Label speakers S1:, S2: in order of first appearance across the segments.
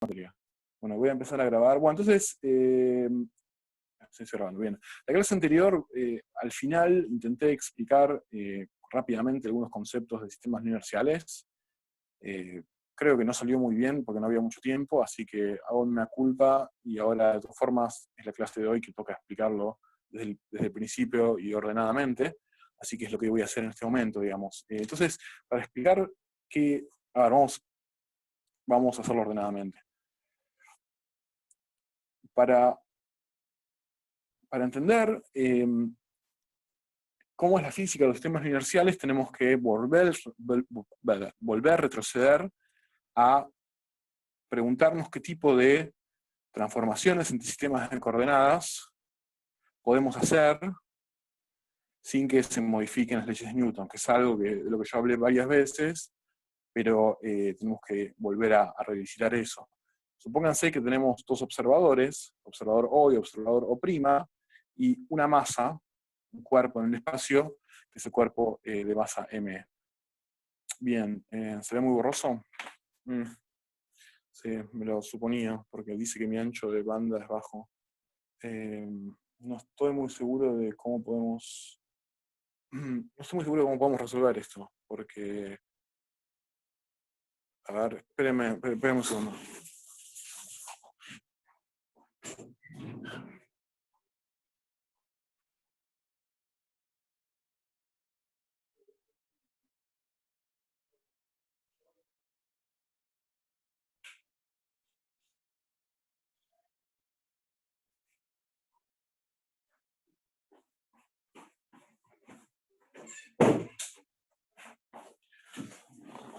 S1: materia. Bueno, voy a empezar a grabar. Bueno, entonces, estoy grabando, bien. La clase anterior, al final, intenté explicar rápidamente algunos conceptos de sistemas no inerciales. Creo que no salió muy bien porque no había mucho tiempo, así que hago una culpa y ahora, de todas formas, es la clase de hoy que toca explicarlo desde el principio y ordenadamente. Así que es lo que voy a hacer en este momento, digamos. Entonces, para explicar que, a ver, vamos a hacerlo ordenadamente. Para entender cómo es la física de los sistemas inerciales, tenemos que volver a retroceder a preguntarnos qué tipo de transformaciones entre sistemas de coordenadas podemos hacer sin que se modifiquen las leyes de Newton, que es algo de lo que yo hablé varias veces, pero tenemos que volver a revisitar eso. Supónganse que tenemos dos observadores, observador O y observador O', y una masa, un cuerpo en el espacio, que es el cuerpo de masa m. Bien, ¿se ve muy borroso? Sí, me lo suponía, porque dice que mi ancho de banda es bajo. No estoy muy seguro de cómo podemos... No estoy muy seguro de cómo podemos resolver esto, porque... A ver, espérenme un segundo.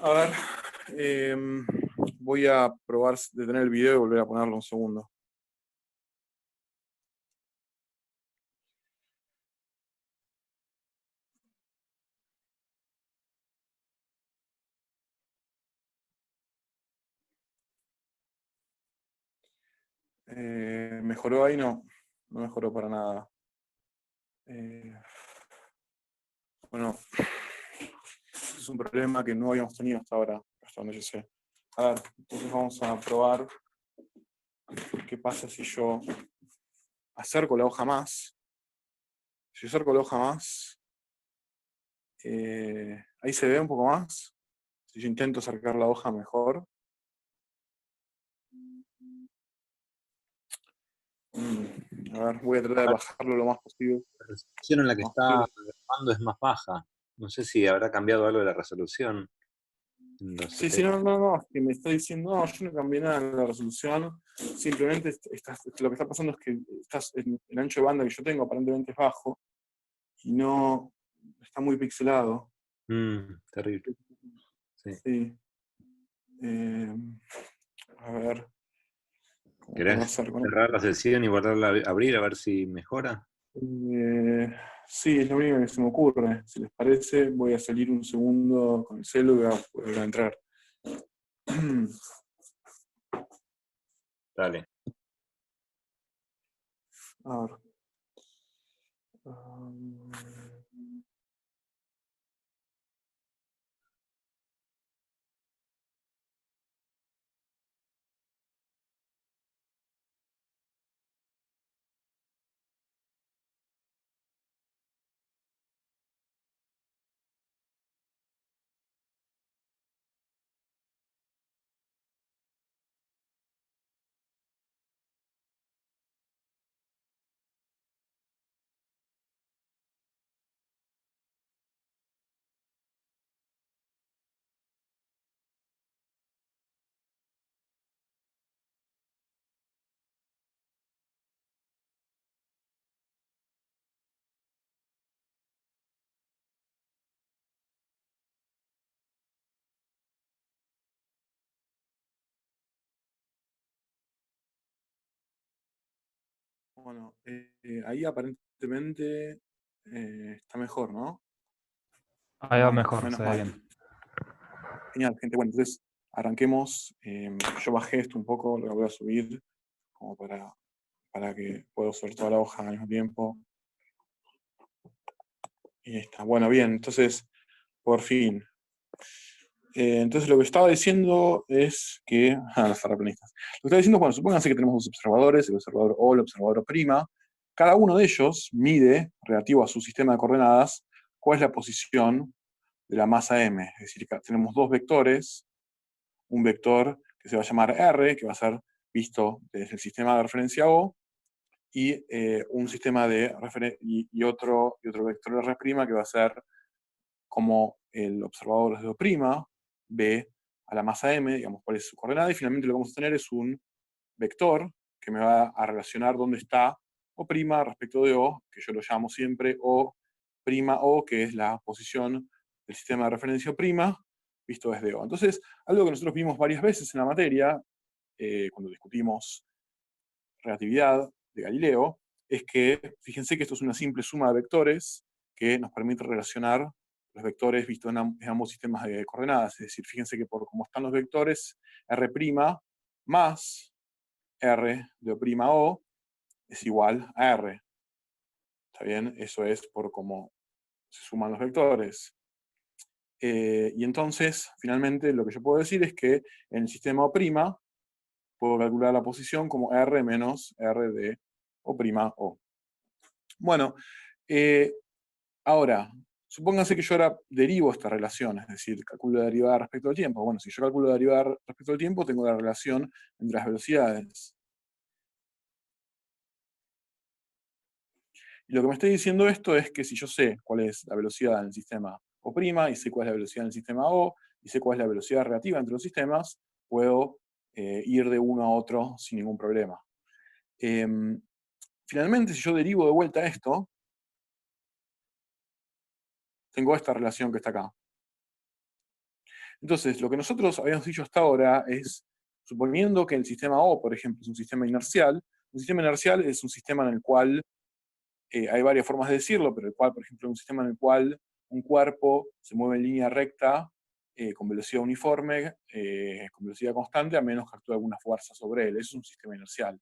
S1: A ver, voy a probar de detener el video y volver a ponerlo un segundo. ¿Mejoró ahí? No, no mejoró para nada. Bueno, es un problema que no habíamos tenido hasta ahora, hasta donde yo sé. A ver, entonces vamos a probar qué pasa si yo acerco la hoja más. Si yo acerco la hoja más, ahí se ve un poco más. Si yo intento acercar la hoja mejor. A ver, voy a tratar de bajarlo lo más posible.
S2: La resolución en la que está grabando es más baja. No sé si habrá cambiado algo de la resolución.
S1: Sí, no, es que me está diciendo, no, yo no cambié nada en la resolución, simplemente lo que está pasando es que el ancho de banda que yo tengo aparentemente es bajo, y no, está muy pixelado.
S2: Terrible. Sí.
S1: Sí. A ver, ¿cómo puedo
S2: ¿Querés
S1: hacer con
S2: cerrar la sesión y volverla a abrir a ver si mejora?
S1: sí, es lo único que se me ocurre. Si les parece, voy a salir un segundo con el celu y voy a volver a entrar.
S2: Dale.
S1: A ver. Bueno, ahí aparentemente está mejor, ¿no?
S3: Ahí va mejor,
S1: Menos
S3: se ve
S1: mal.
S3: bien.
S1: Genial, gente. Bueno, entonces arranquemos. Yo bajé esto un poco, lo voy a subir como para que pueda usar toda la hoja al mismo tiempo. Y ahí está. Bueno, bien, entonces, por fin. Entonces lo que estaba diciendo es que, los terraplanistas, lo que estaba diciendo, bueno, supónganse que tenemos dos observadores, el observador O, el observador O', cada uno de ellos mide, relativo a su sistema de coordenadas, cuál es la posición de la masa m, es decir, que tenemos dos vectores, un vector que se va a llamar R, que va a ser visto desde el sistema de referencia O, y un sistema de y otro vector R' que va a ser como el observador de O', ve a la masa m, digamos, cuál es su coordenada, y finalmente lo que vamos a tener es un vector que me va a relacionar dónde está O' respecto de O, que yo lo llamo siempre O', que es la posición del sistema de referencia O', visto desde O. Entonces, algo que nosotros vimos varias veces en la materia, cuando discutimos relatividad de Galileo, es que, fíjense que esto es una simple suma de vectores que nos permite relacionar los vectores vistos en ambos sistemas de coordenadas. Es decir, fíjense que por cómo están los vectores, R' más R de O' es igual a R. ¿Está bien? Eso es por cómo se suman los vectores. Y entonces, finalmente, lo que yo puedo decir es que en el sistema O', puedo calcular la posición como R menos R de O'. Bueno, ahora, supónganse que yo ahora derivo esta relación, es decir, calculo la derivada respecto al tiempo. Bueno, si yo calculo la derivada respecto al tiempo, tengo la relación entre las velocidades. Y lo que me está diciendo esto es que si yo sé cuál es la velocidad en el sistema O', y sé cuál es la velocidad en el sistema O, y sé cuál es la velocidad relativa entre los sistemas, puedo ir de uno a otro sin ningún problema. Finalmente, si yo derivo de vuelta esto, tengo esta relación que está acá. Entonces, lo que nosotros habíamos dicho hasta ahora es, suponiendo que el sistema O, por ejemplo, es un sistema inercial es un sistema en el cual, hay varias formas de decirlo, pero el cual, por ejemplo, un sistema en el cual un cuerpo se mueve en línea recta, con velocidad uniforme, con velocidad constante, a menos que actúe alguna fuerza sobre él. Eso es un sistema inercial.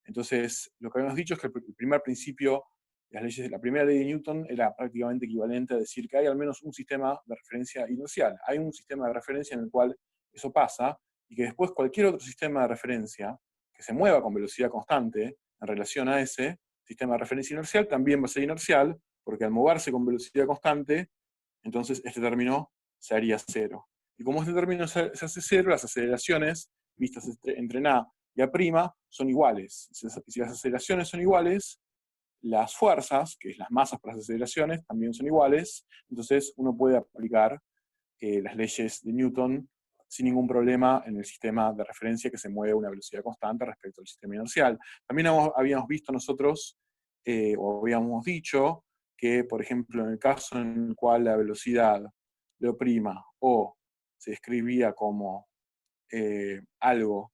S1: Entonces, lo que habíamos dicho es que el primer principio, la primera ley de Newton era prácticamente equivalente a decir que hay al menos un sistema de referencia inercial. Hay un sistema de referencia en el cual eso pasa, y que después cualquier otro sistema de referencia que se mueva con velocidad constante en relación a ese sistema de referencia inercial también va a ser inercial, porque al moverse con velocidad constante, entonces este término se haría cero. Y como este término se hace cero, las aceleraciones vistas entre A y A' son iguales. Si las aceleraciones son iguales, las fuerzas, que es las masas por las aceleraciones, también son iguales. Entonces uno puede aplicar las leyes de Newton sin ningún problema en el sistema de referencia que se mueve a una velocidad constante respecto al sistema inercial. También habíamos visto nosotros, o habíamos dicho, que, por ejemplo, en el caso en el cual la velocidad de O' se escribía como algo,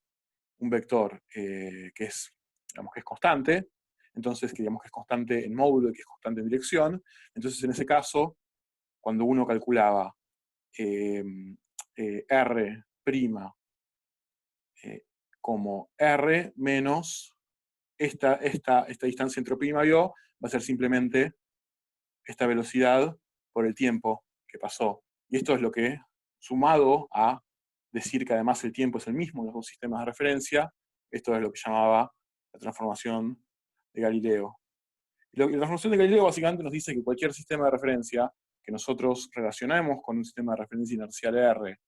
S1: un vector que es, digamos, que es constante, entonces que digamos que es constante en módulo y que es constante en dirección, entonces en ese caso, cuando uno calculaba R' como R menos esta distancia entre O' y O, va a ser simplemente esta velocidad por el tiempo que pasó. Y esto es lo que, sumado a decir que además el tiempo es el mismo en los dos sistemas de referencia, esto es lo que llamaba la transformación de Galileo. Y la transformación de Galileo básicamente nos dice que cualquier sistema de referencia que nosotros relacionemos con un sistema de referencia inercial R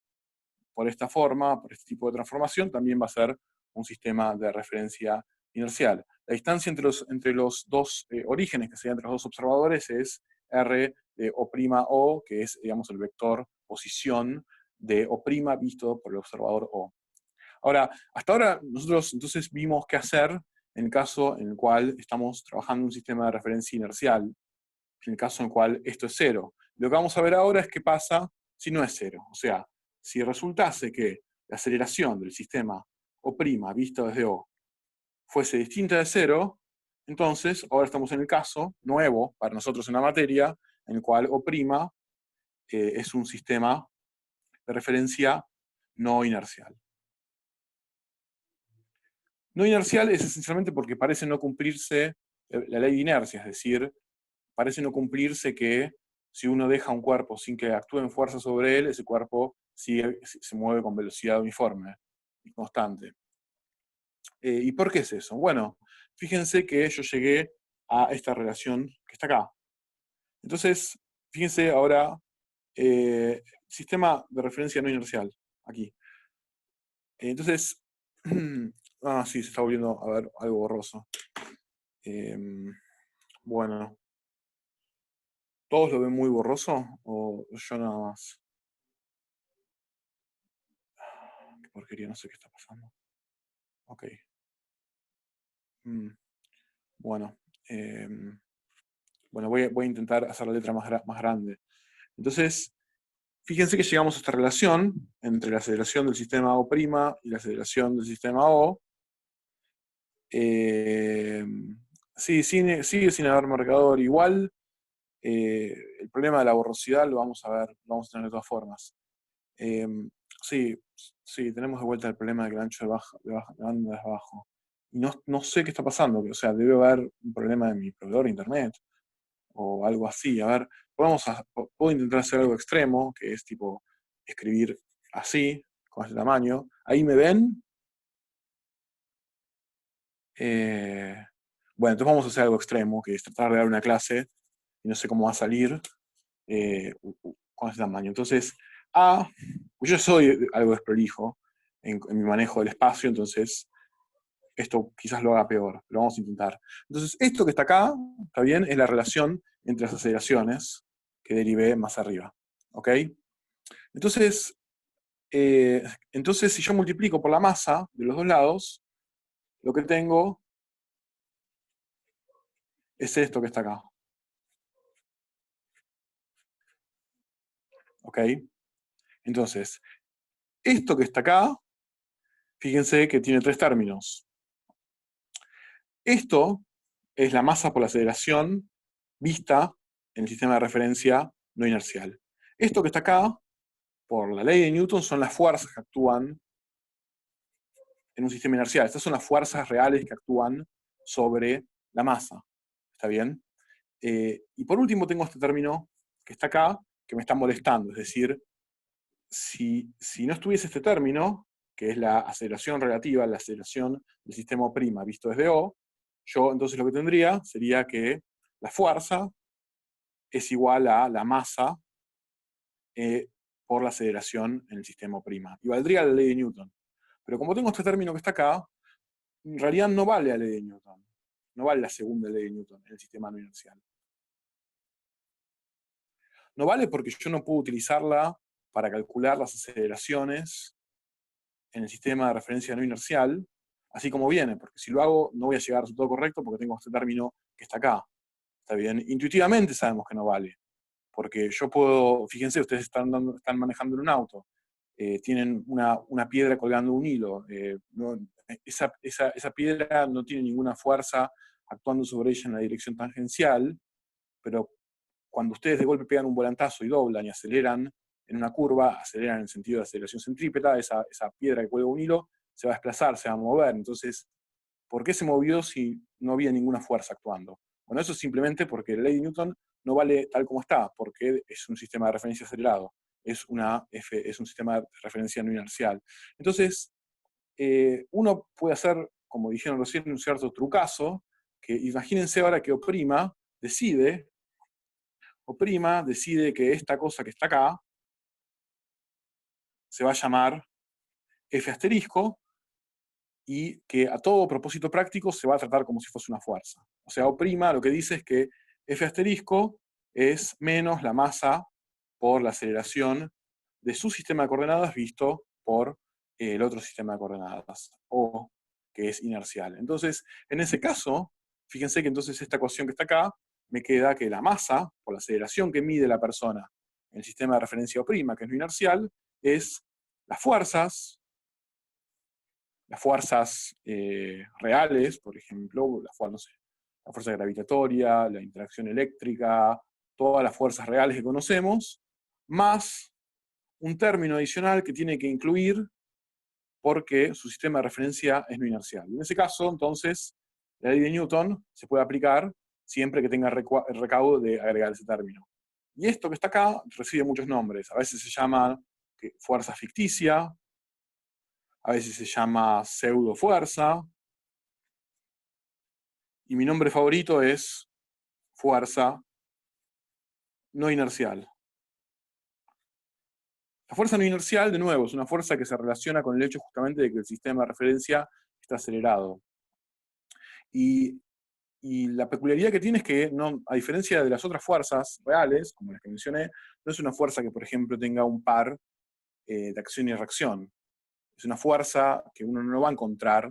S1: por esta forma, por este tipo de transformación, también va a ser un sistema de referencia inercial. La distancia entre los dos orígenes, que serían entre los dos observadores, es R de O', que es, digamos, el vector posición de O' visto por el observador O. Ahora, hasta ahora nosotros entonces vimos qué hacer en el caso en el cual estamos trabajando en un sistema de referencia inercial, en el caso en el cual esto es cero. Lo que vamos a ver ahora es qué pasa si no es cero. O sea, si resultase que la aceleración del sistema O' visto desde O fuese distinta de cero, entonces ahora estamos en el caso nuevo para nosotros en la materia, en el cual O' es un sistema de referencia no inercial. No inercial es esencialmente porque parece no cumplirse la ley de inercia, es decir, parece no cumplirse que si uno deja un cuerpo sin que actúen fuerzas sobre él, ese cuerpo se mueve con velocidad uniforme y constante. ¿Y por qué es eso? Bueno, fíjense que yo llegué a esta relación que está acá. Entonces, fíjense ahora, sistema de referencia no inercial, aquí. Entonces, sí, se está volviendo a ver algo borroso. Bueno, ¿todos lo ven muy borroso o yo nada más? Qué porquería, no sé qué está pasando. Ok. Bueno, bueno, voy a intentar hacer la letra más grande. Entonces, fíjense que llegamos a esta relación entre la aceleración del sistema O' y la aceleración del sistema O. Sí, sigue sin haber marcador igual. El problema de la borrosidad lo vamos a ver, lo vamos a tener de todas formas. Sí, tenemos de vuelta el problema de que el ancho de banda es bajo. Y no sé qué está pasando, o sea, debe haber un problema de mi proveedor de internet o algo así. A ver, puedo intentar hacer algo extremo, que es tipo escribir así, con este tamaño. Ahí me ven. Bueno, entonces vamos a hacer algo extremo, que es tratar de dar una clase, y no sé cómo va a salir con este tamaño. Entonces, pues yo soy algo desprolijo en mi manejo del espacio, entonces esto quizás lo haga peor, pero vamos a intentar. Entonces, esto que está acá, está bien, es la relación entre las aceleraciones que derivé más arriba. ¿Ok? Entonces, si yo multiplico por la masa de los dos lados, lo que tengo es esto que está acá. ¿Ok? Entonces, esto que está acá, fíjense que tiene tres términos. Esto es la masa por la aceleración vista en el sistema de referencia no inercial. Esto que está acá, por la ley de Newton, son las fuerzas que actúan en un sistema inercial. Estas son las fuerzas reales que actúan sobre la masa. ¿Está bien? Y por último tengo este término que está acá, que me está molestando. Es decir, si no estuviese este término, que es la aceleración relativa, la aceleración del sistema O' visto desde O, yo entonces lo que tendría sería que la fuerza es igual a la masa por la aceleración en el sistema O'. Y valdría la ley de Newton. Pero como tengo este término que está acá, en realidad no vale la ley de Newton. No vale la segunda ley de Newton en el sistema no inercial. No vale porque yo no puedo utilizarla para calcular las aceleraciones en el sistema de referencia no inercial, así como viene, porque si lo hago no voy a llegar al resultado correcto porque tengo este término que está acá. ¿Está bien? Intuitivamente sabemos que no vale, porque yo puedo, fíjense, ustedes están manejando en un auto, tienen una piedra colgando un hilo, esa piedra no tiene ninguna fuerza actuando sobre ella en la dirección tangencial, pero cuando ustedes de golpe pegan un volantazo y doblan y aceleran en una curva, aceleran en el sentido de aceleración centrípeta, esa piedra que cuelga un hilo se va a desplazar, se va a mover. Entonces, ¿por qué se movió si no había ninguna fuerza actuando? Bueno, eso es simplemente porque la ley de Newton no vale tal como está, porque es un sistema de referencia acelerado, es un sistema de referencia no inercial. Entonces, uno puede hacer, como dijeron recién, un cierto trucazo, que imagínense ahora que O' decide que esta cosa que está acá se va a llamar F asterisco y que a todo propósito práctico se va a tratar como si fuese una fuerza. O sea, O' lo que dice es que F asterisco es menos la masa por la aceleración de su sistema de coordenadas visto por el otro sistema de coordenadas, O, que es inercial. Entonces, en ese caso, fíjense que entonces esta ecuación que está acá, me queda que la masa, por la aceleración que mide la persona en el sistema de referencia O', que es no inercial, es las fuerzas reales, por ejemplo, no sé, la fuerza gravitatoria, la interacción eléctrica, todas las fuerzas reales que conocemos, más un término adicional que tiene que incluir porque su sistema de referencia es no inercial. En ese caso, entonces, la ley de Newton se puede aplicar siempre que tenga el recaudo de agregar ese término. Y esto que está acá recibe muchos nombres. A veces se llama fuerza ficticia, a veces se llama pseudofuerza, y mi nombre favorito es fuerza no inercial. La fuerza no inercial, de nuevo, es una fuerza que se relaciona con el hecho justamente de que el sistema de referencia está acelerado. Y la peculiaridad que tiene es que, no, a diferencia de las otras fuerzas reales, como las que mencioné, no es una fuerza que, por ejemplo, tenga un par de acción y reacción. Es una fuerza que uno no va a encontrar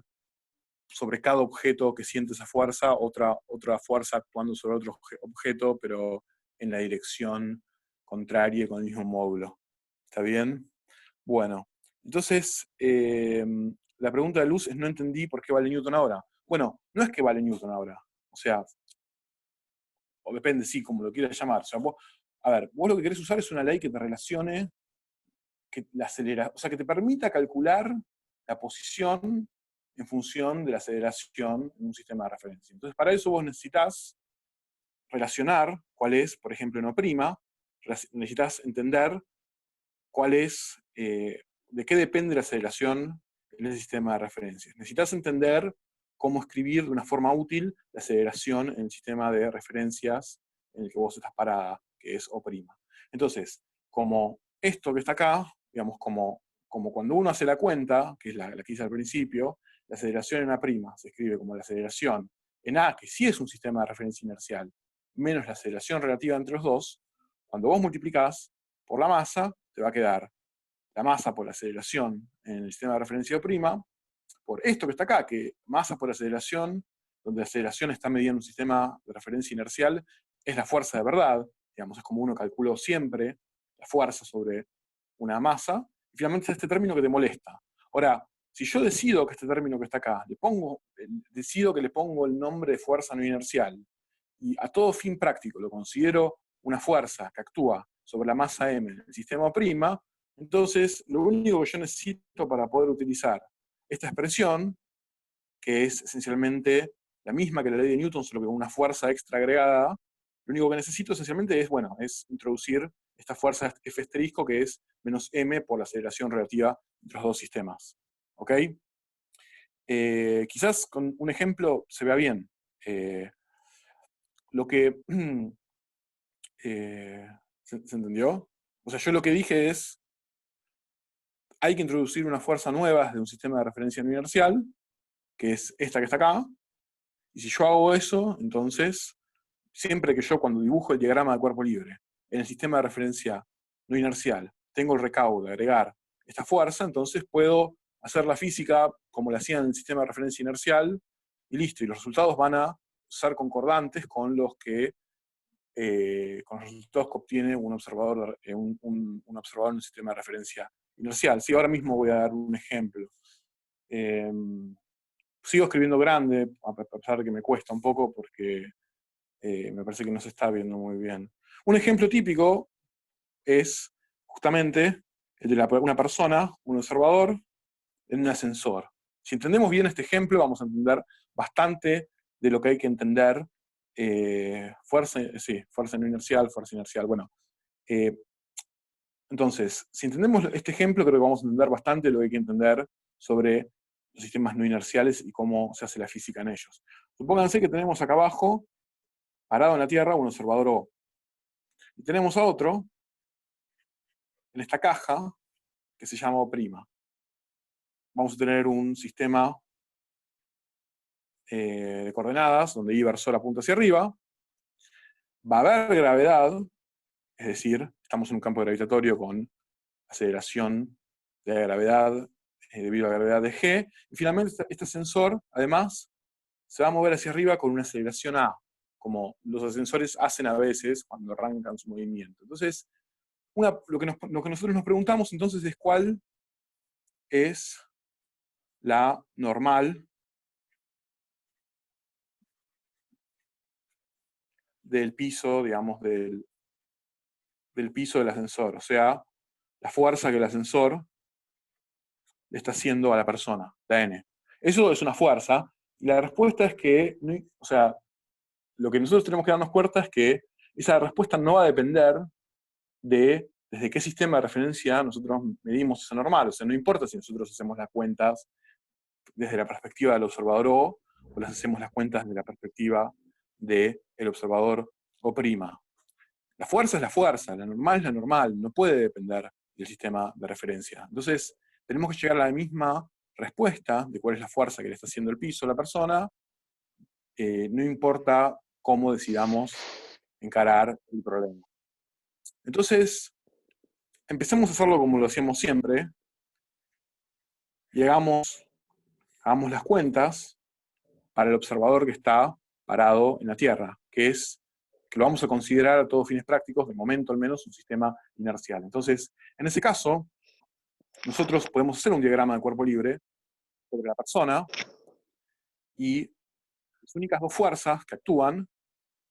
S1: sobre cada objeto que siente esa fuerza, otra fuerza actuando sobre otro objeto, pero en la dirección contraria y con el mismo módulo. ¿Está bien? Bueno, entonces, la pregunta de Luz es, no entendí por qué vale Newton ahora. Bueno, no es que vale Newton ahora. O sea, o depende, sí, como lo quieras llamar. O sea, vos lo que querés usar es una ley que te relacione, que la acelera, o sea, que te permita calcular la posición en función de la aceleración en un sistema de referencia. Entonces, para eso vos necesitas relacionar cuál es, por ejemplo, en O', necesitas entender cuál es, de qué depende la aceleración en ese sistema de referencias. Necesitas entender cómo escribir de una forma útil la aceleración en el sistema de referencias en el que vos estás parada, que es O'. Entonces, como esto que está acá, digamos, como cuando uno hace la cuenta, que es la que hice al principio, la aceleración en A' se escribe como la aceleración en A, que sí es un sistema de referencia inercial, menos la aceleración relativa entre los dos. Cuando vos multiplicás por la masa, te va a quedar la masa por la aceleración en el sistema de referencia O', por esto que está acá, que masa por aceleración, donde la aceleración está midiendo un sistema de referencia inercial, es la fuerza de verdad, digamos, es como uno calculó siempre la fuerza sobre una masa, y finalmente es este término que te molesta. Ahora, si yo decido que este término que está acá, decido que le pongo el nombre de fuerza no inercial, y a todo fin práctico lo considero una fuerza que actúa sobre la masa m en el sistema O', entonces lo único que yo necesito para poder utilizar esta expresión, que es esencialmente la misma que la ley de Newton, solo que con una fuerza extra agregada, lo único que necesito esencialmente es introducir esta fuerza F asterisco, que es menos m por la aceleración relativa entre los dos sistemas. ¿Ok? Quizás con un ejemplo se vea bien. Lo que... ¿se entendió? O sea, yo lo que dije es, hay que introducir una fuerza nueva desde un sistema de referencia no inercial, que es esta que está acá, y si yo hago eso, entonces, siempre que yo cuando dibujo el diagrama de cuerpo libre, en el sistema de referencia no inercial, tengo el recaudo de agregar esta fuerza, entonces puedo hacer la física como la hacía en el sistema de referencia inercial, y listo, y los resultados van a ser concordantes con los resultados que obtiene un observador, un observador en un sistema de referencia inercial. Sí, ahora mismo voy a dar un ejemplo. Sigo escribiendo grande, a pesar de que me cuesta un poco, porque me parece que no se está viendo muy bien. Un ejemplo típico es justamente el de una persona, un observador, en un ascensor. Si entendemos bien este ejemplo, vamos a entender bastante de lo que hay que entender. Fuerza no inercial, fuerza inercial. Bueno, entonces, si entendemos este ejemplo, creo que vamos a entender bastante lo que hay que entender sobre los sistemas no inerciales y cómo se hace la física en ellos. Supónganse que tenemos acá abajo, parado en la Tierra, un observador O. Y tenemos a otro, en esta caja, que se llama O'. Vamos a tener un sistema de coordenadas, donde I versor apunta hacia arriba. Va a haber gravedad, es decir, estamos en un campo gravitatorio con aceleración de la gravedad debido a la gravedad de G. Y finalmente este sensor, además, se va a mover hacia arriba con una aceleración A, como los ascensores hacen a veces cuando arrancan su movimiento. Entonces, lo que nosotros nos preguntamos entonces es cuál es la normal del piso, digamos, del piso del ascensor, o sea, la fuerza que el ascensor le está haciendo a la persona, la N. Eso es una fuerza, y la respuesta es que, o sea, lo que nosotros tenemos que darnos cuenta es que esa respuesta no va a depender de desde qué sistema de referencia nosotros medimos esa normal. O sea, no importa si nosotros hacemos las cuentas desde la perspectiva del observador O las hacemos las cuentas desde la perspectiva del observador O'. La fuerza es la fuerza, la normal es la normal, no puede depender del sistema de referencia. Entonces, tenemos que llegar a la misma respuesta de cuál es la fuerza que le está haciendo el piso a la persona, no importa cómo decidamos encarar el problema. Entonces, empecemos a hacerlo como lo hacíamos siempre, hagamos las cuentas para el observador que está parado en la Tierra, que lo vamos a considerar a todos fines prácticos, de momento al menos, un sistema inercial. Entonces, en ese caso, nosotros podemos hacer un diagrama de cuerpo libre sobre la persona, y las únicas dos fuerzas que actúan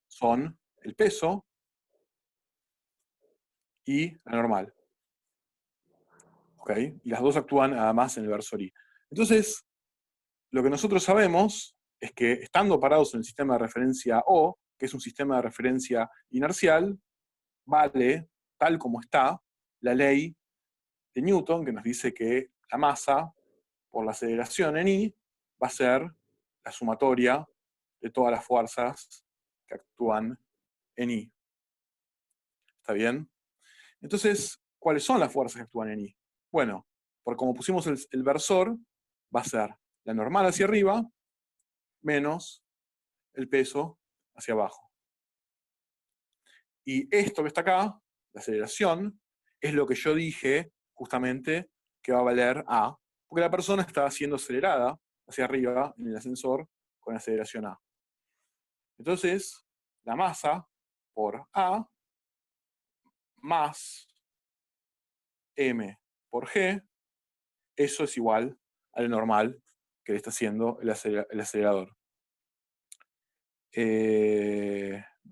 S1: son el peso y la normal. ¿Ok? Y las dos actúan además en el versor I. Entonces, lo que nosotros sabemos es que estando parados en el sistema de referencia O, que es un sistema de referencia inercial, vale, tal como está, la ley de Newton, que nos dice que la masa por la aceleración en I va a ser la sumatoria de todas las fuerzas que actúan en I. ¿Está bien? Entonces, ¿cuáles son las fuerzas que actúan en I? Bueno, por como pusimos el versor, va a ser la normal hacia arriba menos el peso hacia abajo. Y esto que está acá, la aceleración, es lo que yo dije justamente que va a valer A, porque la persona está siendo acelerada hacia arriba en el ascensor con aceleración A. Entonces, la masa por A más M por G, eso es igual a lo normal que le está haciendo el acelerador.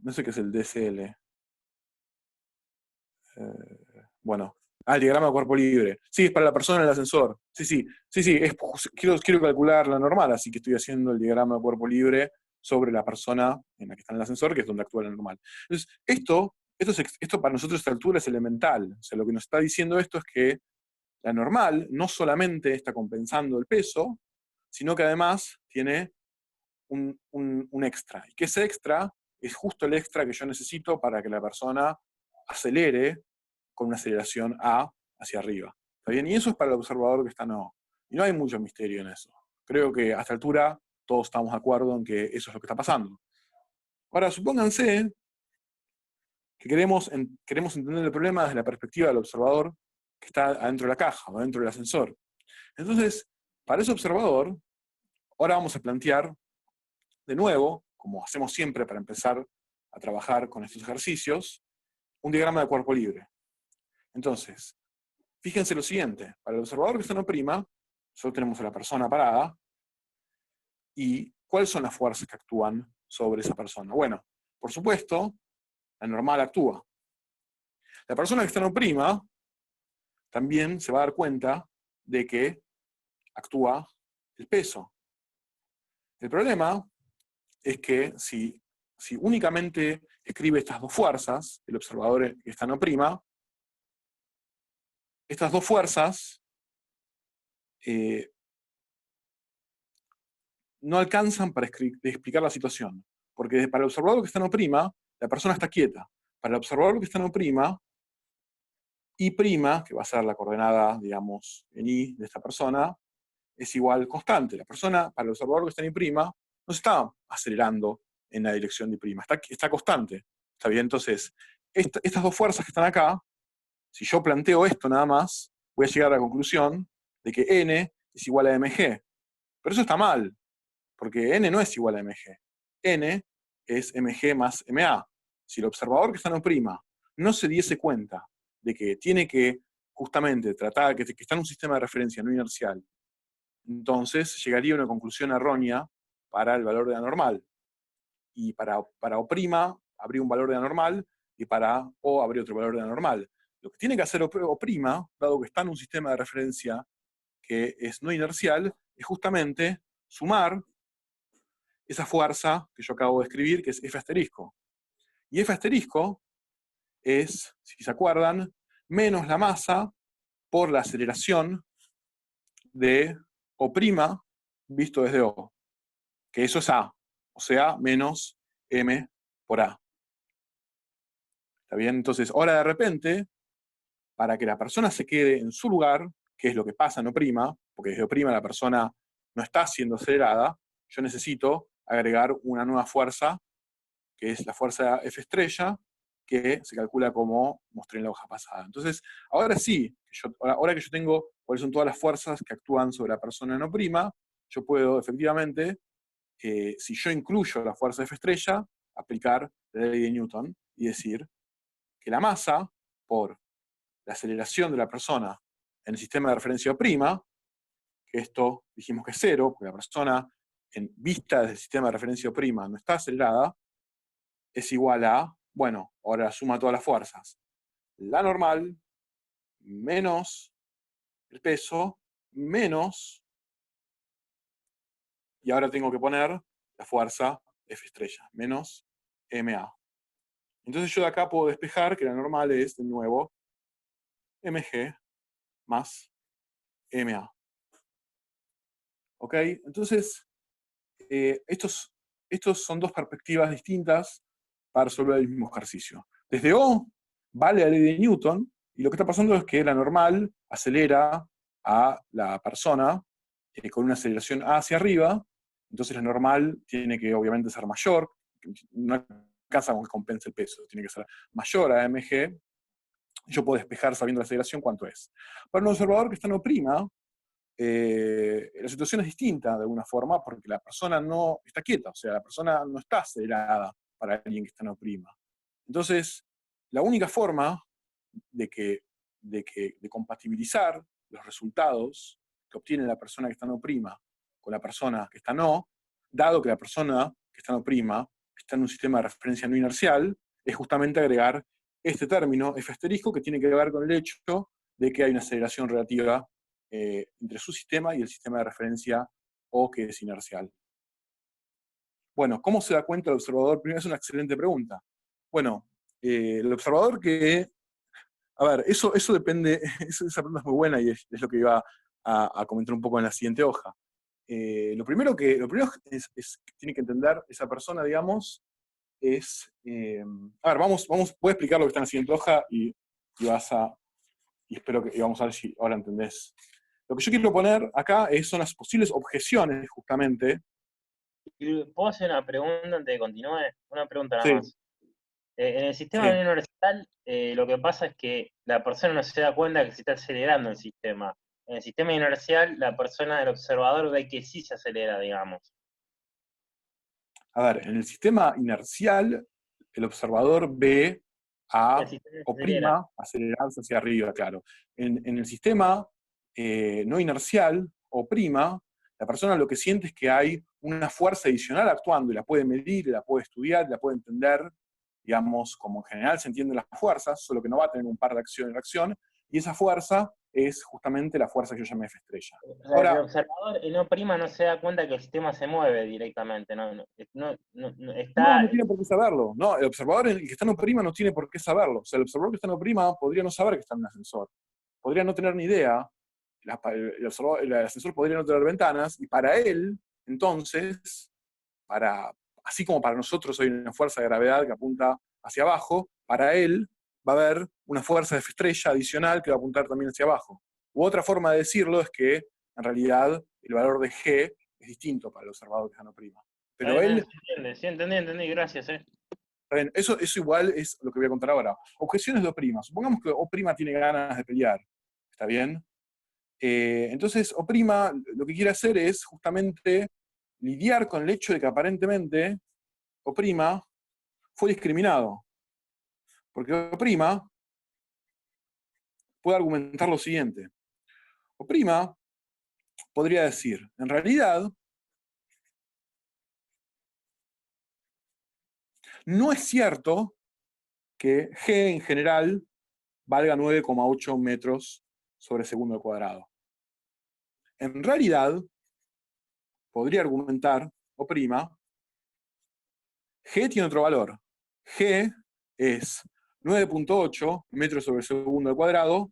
S1: No sé qué es el DCL. Bueno, el diagrama de cuerpo libre. Sí, es para la persona en el ascensor. Sí, quiero calcular la normal, así que estoy haciendo el diagrama de cuerpo libre sobre la persona en la que está en el ascensor, que es donde actúa la normal. Entonces, esto para nosotros a esta altura es elemental. O sea, lo que nos está diciendo esto es que la normal no solamente está compensando el peso, sino que además tiene un extra. Y que ese extra es justo el extra que yo necesito para que la persona acelere con una aceleración A hacia arriba. ¿Está bien? Y eso es para el observador que está no. Y no hay mucho misterio en eso. Creo que a esta altura todos estamos de acuerdo en que eso es lo que está pasando. Ahora, supónganse que queremos entender el problema desde la perspectiva del observador que está adentro de la caja o adentro del ascensor. Entonces, para ese observador, ahora vamos a plantear de nuevo, como hacemos siempre para empezar a trabajar con estos ejercicios, un diagrama de cuerpo libre. Entonces, fíjense lo siguiente, para el observador que está en O', solo tenemos a la persona parada, y ¿cuáles son las fuerzas que actúan sobre esa persona? Bueno, por supuesto, la normal actúa. La persona que está en O' también se va a dar cuenta de que actúa el peso. El problema es que si únicamente escribe estas dos fuerzas, el observador que está en O', estas dos fuerzas no alcanzan para explicar la situación. Porque para el observador que está en O', la persona está quieta. Para el observador que está en O', I', que va a ser la coordenada, digamos, en I de esta persona, es igual constante. La persona, para el observador que está en I', no se está acelerando en la dirección de I', está constante. ¿Está bien? Entonces, estas dos fuerzas que están acá, si yo planteo esto nada más, voy a llegar a la conclusión de que N es igual a mg. Pero eso está mal, porque N no es igual a mg. N es mg más ma. Si el observador que está en O' no se diese cuenta de que tiene que justamente tratar, que está en un sistema de referencia no inercial, entonces llegaría a una conclusión errónea para el valor de la normal. Y para O' habría un valor de la normal, y para O habría otro valor de la normal. Lo que tiene que hacer O', dado que está en un sistema de referencia que es no inercial, es justamente sumar esa fuerza que yo acabo de escribir, que es F asterisco. Y F asterisco es, si se acuerdan, menos la masa por la aceleración de O' visto desde O, que eso es A, o sea, menos M por A. ¿Está bien? Entonces, ahora de repente, para que la persona se quede en su lugar, que es lo que pasa en O', porque desde O' la persona no está siendo acelerada, yo necesito agregar una nueva fuerza, que es la fuerza F estrella, que se calcula como mostré en la hoja pasada. Entonces, ahora sí, ahora que yo tengo cuáles son todas las fuerzas que actúan sobre la persona en O', yo puedo efectivamente, si yo incluyo la fuerza F estrella, aplicar la ley de Newton y decir que la masa por la aceleración de la persona en el sistema de referencia O', que esto dijimos que es cero, porque la persona en vista del sistema de referencia O' no está acelerada, es igual a, bueno, ahora suma todas las fuerzas. La normal menos el peso menos, y ahora tengo que poner la fuerza F estrella, menos MA. Entonces yo de acá puedo despejar que la normal es, de nuevo, mg más MA. ¿Ok? Entonces, estos son dos perspectivas distintas para resolver el mismo ejercicio. Desde O vale la ley de Newton, y lo que está pasando es que la normal acelera a la persona con una aceleración A hacia arriba, entonces la normal tiene que obviamente ser mayor, no alcanza con que compense el peso, tiene que ser mayor a mg. Yo puedo despejar sabiendo la aceleración cuánto es. Para un observador que está en O', la situación es distinta de alguna forma porque la persona no está quieta, o sea, la persona no está acelerada para alguien que está en O'. Entonces, la única forma de compatibilizar los resultados que obtiene la persona que está en O' con la persona que está en O, dado que la persona que está en O' está en un sistema de referencia no inercial, es justamente agregar este término, F asterisco, que tiene que ver con el hecho de que hay una aceleración relativa entre su sistema y el sistema de referencia O, que es inercial. Bueno, ¿cómo se da cuenta el observador? Primero, es una excelente pregunta. Bueno, el observador que... A ver, eso depende, esa pregunta es muy buena y es lo que iba a comentar un poco en la siguiente hoja. Lo primero que tiene que entender esa persona, digamos, es... a ver, voy a explicar lo que está en la siguiente hoja y espero que vamos a ver si ahora entendés. Lo que yo quiero poner acá son las posibles objeciones, justamente.
S4: ¿Puedo hacer una pregunta antes de que continúe? Una pregunta nada
S1: Sí.
S4: más. En el sistema
S1: Sí.
S4: universal, lo que pasa es que la persona no se da cuenta que se está acelerando el sistema. En el sistema inercial, la persona del observador ve que sí se acelera, digamos.
S1: A ver, en el sistema inercial, el observador ve a
S4: El sistema se
S1: O'
S4: acelera.
S1: acelerarse hacia arriba, claro. En el sistema no inercial, O', la persona lo que siente es que hay una fuerza adicional actuando y la puede medir, la puede estudiar, la puede entender, digamos, como en general se entienden las fuerzas, solo que no va a tener un par de acción y reacción, y esa fuerza es justamente la fuerza que yo llamé F estrella.
S4: O sea,
S1: Ahora,
S4: el observador en O' no se da cuenta que el sistema se mueve directamente, no está...
S1: no tiene por qué saberlo. No, el observador, el que está en O' no tiene por qué saberlo. O sea, el observador que está en O' podría no saber que está en un ascensor. Podría no tener ni idea. El ascensor podría no tener ventanas, y para él, entonces, así como para nosotros hay una fuerza de gravedad que apunta hacia abajo, para él va a haber una fuerza de F estrella adicional que va a apuntar también hacia abajo. U otra forma de decirlo es que, en realidad, el valor de G es distinto para el observador que está en O'. Pero él...
S4: Sí, entendí, gracias.
S1: Eso igual es lo que voy a contar ahora. Objeciones de O'. Supongamos que O' tiene ganas de pelear. ¿Está bien? Entonces, O' lo que quiere hacer es justamente lidiar con el hecho de que aparentemente O' fue discriminado. Porque O' puede argumentar lo siguiente. O' podría decir, en realidad, no es cierto que G en general valga 9,8 metros sobre segundo al cuadrado. En realidad, podría argumentar O', G tiene otro valor. G es 9.8 metros sobre segundo al cuadrado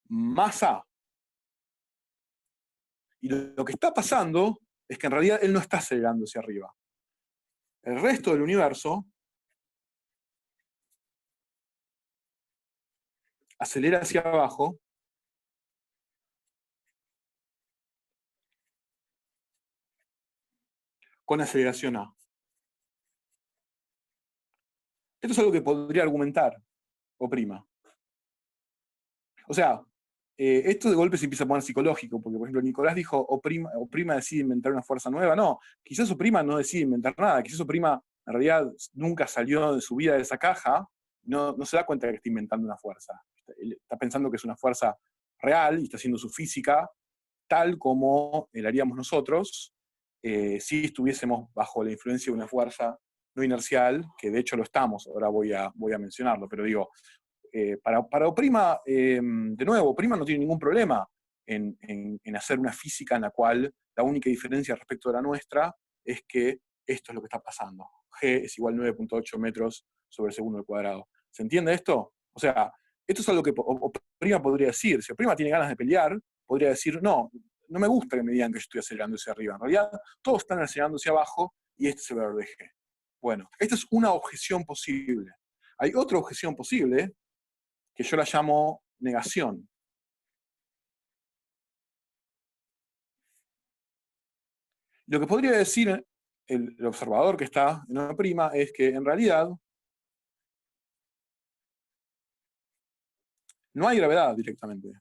S1: más A. Y lo que está pasando es que en realidad él no está acelerando hacia arriba. El resto del universo acelera hacia abajo con aceleración A. Esto es algo que podría argumentar O'. O sea, esto de golpe se empieza a poner psicológico, porque por ejemplo Nicolás dijo O' decide inventar una fuerza nueva. No, quizás O' no decide inventar nada, quizás O' en realidad nunca salió de su vida de esa caja, no se da cuenta de que está inventando una fuerza. Él está pensando que es una fuerza real y está haciendo su física tal como la haríamos nosotros si estuviésemos bajo la influencia de una fuerza no inercial, que de hecho lo estamos, ahora voy a mencionarlo, pero digo, para O', de nuevo, O' no tiene ningún problema en hacer una física en la cual la única diferencia respecto de la nuestra es que esto es lo que está pasando. G es igual a 9.8 metros sobre segundo al cuadrado. ¿Se entiende esto? O sea, esto es algo que O' podría decir. Si O' tiene ganas de pelear, podría decir, no me gusta que me digan que yo estoy acelerando hacia arriba. En realidad, todos están acelerando hacia abajo y este es el valor de G. Bueno, esta es una objeción posible. Hay otra objeción posible que yo la llamo negación. Lo que podría decir el observador que está en O' es que en realidad no hay gravedad directamente.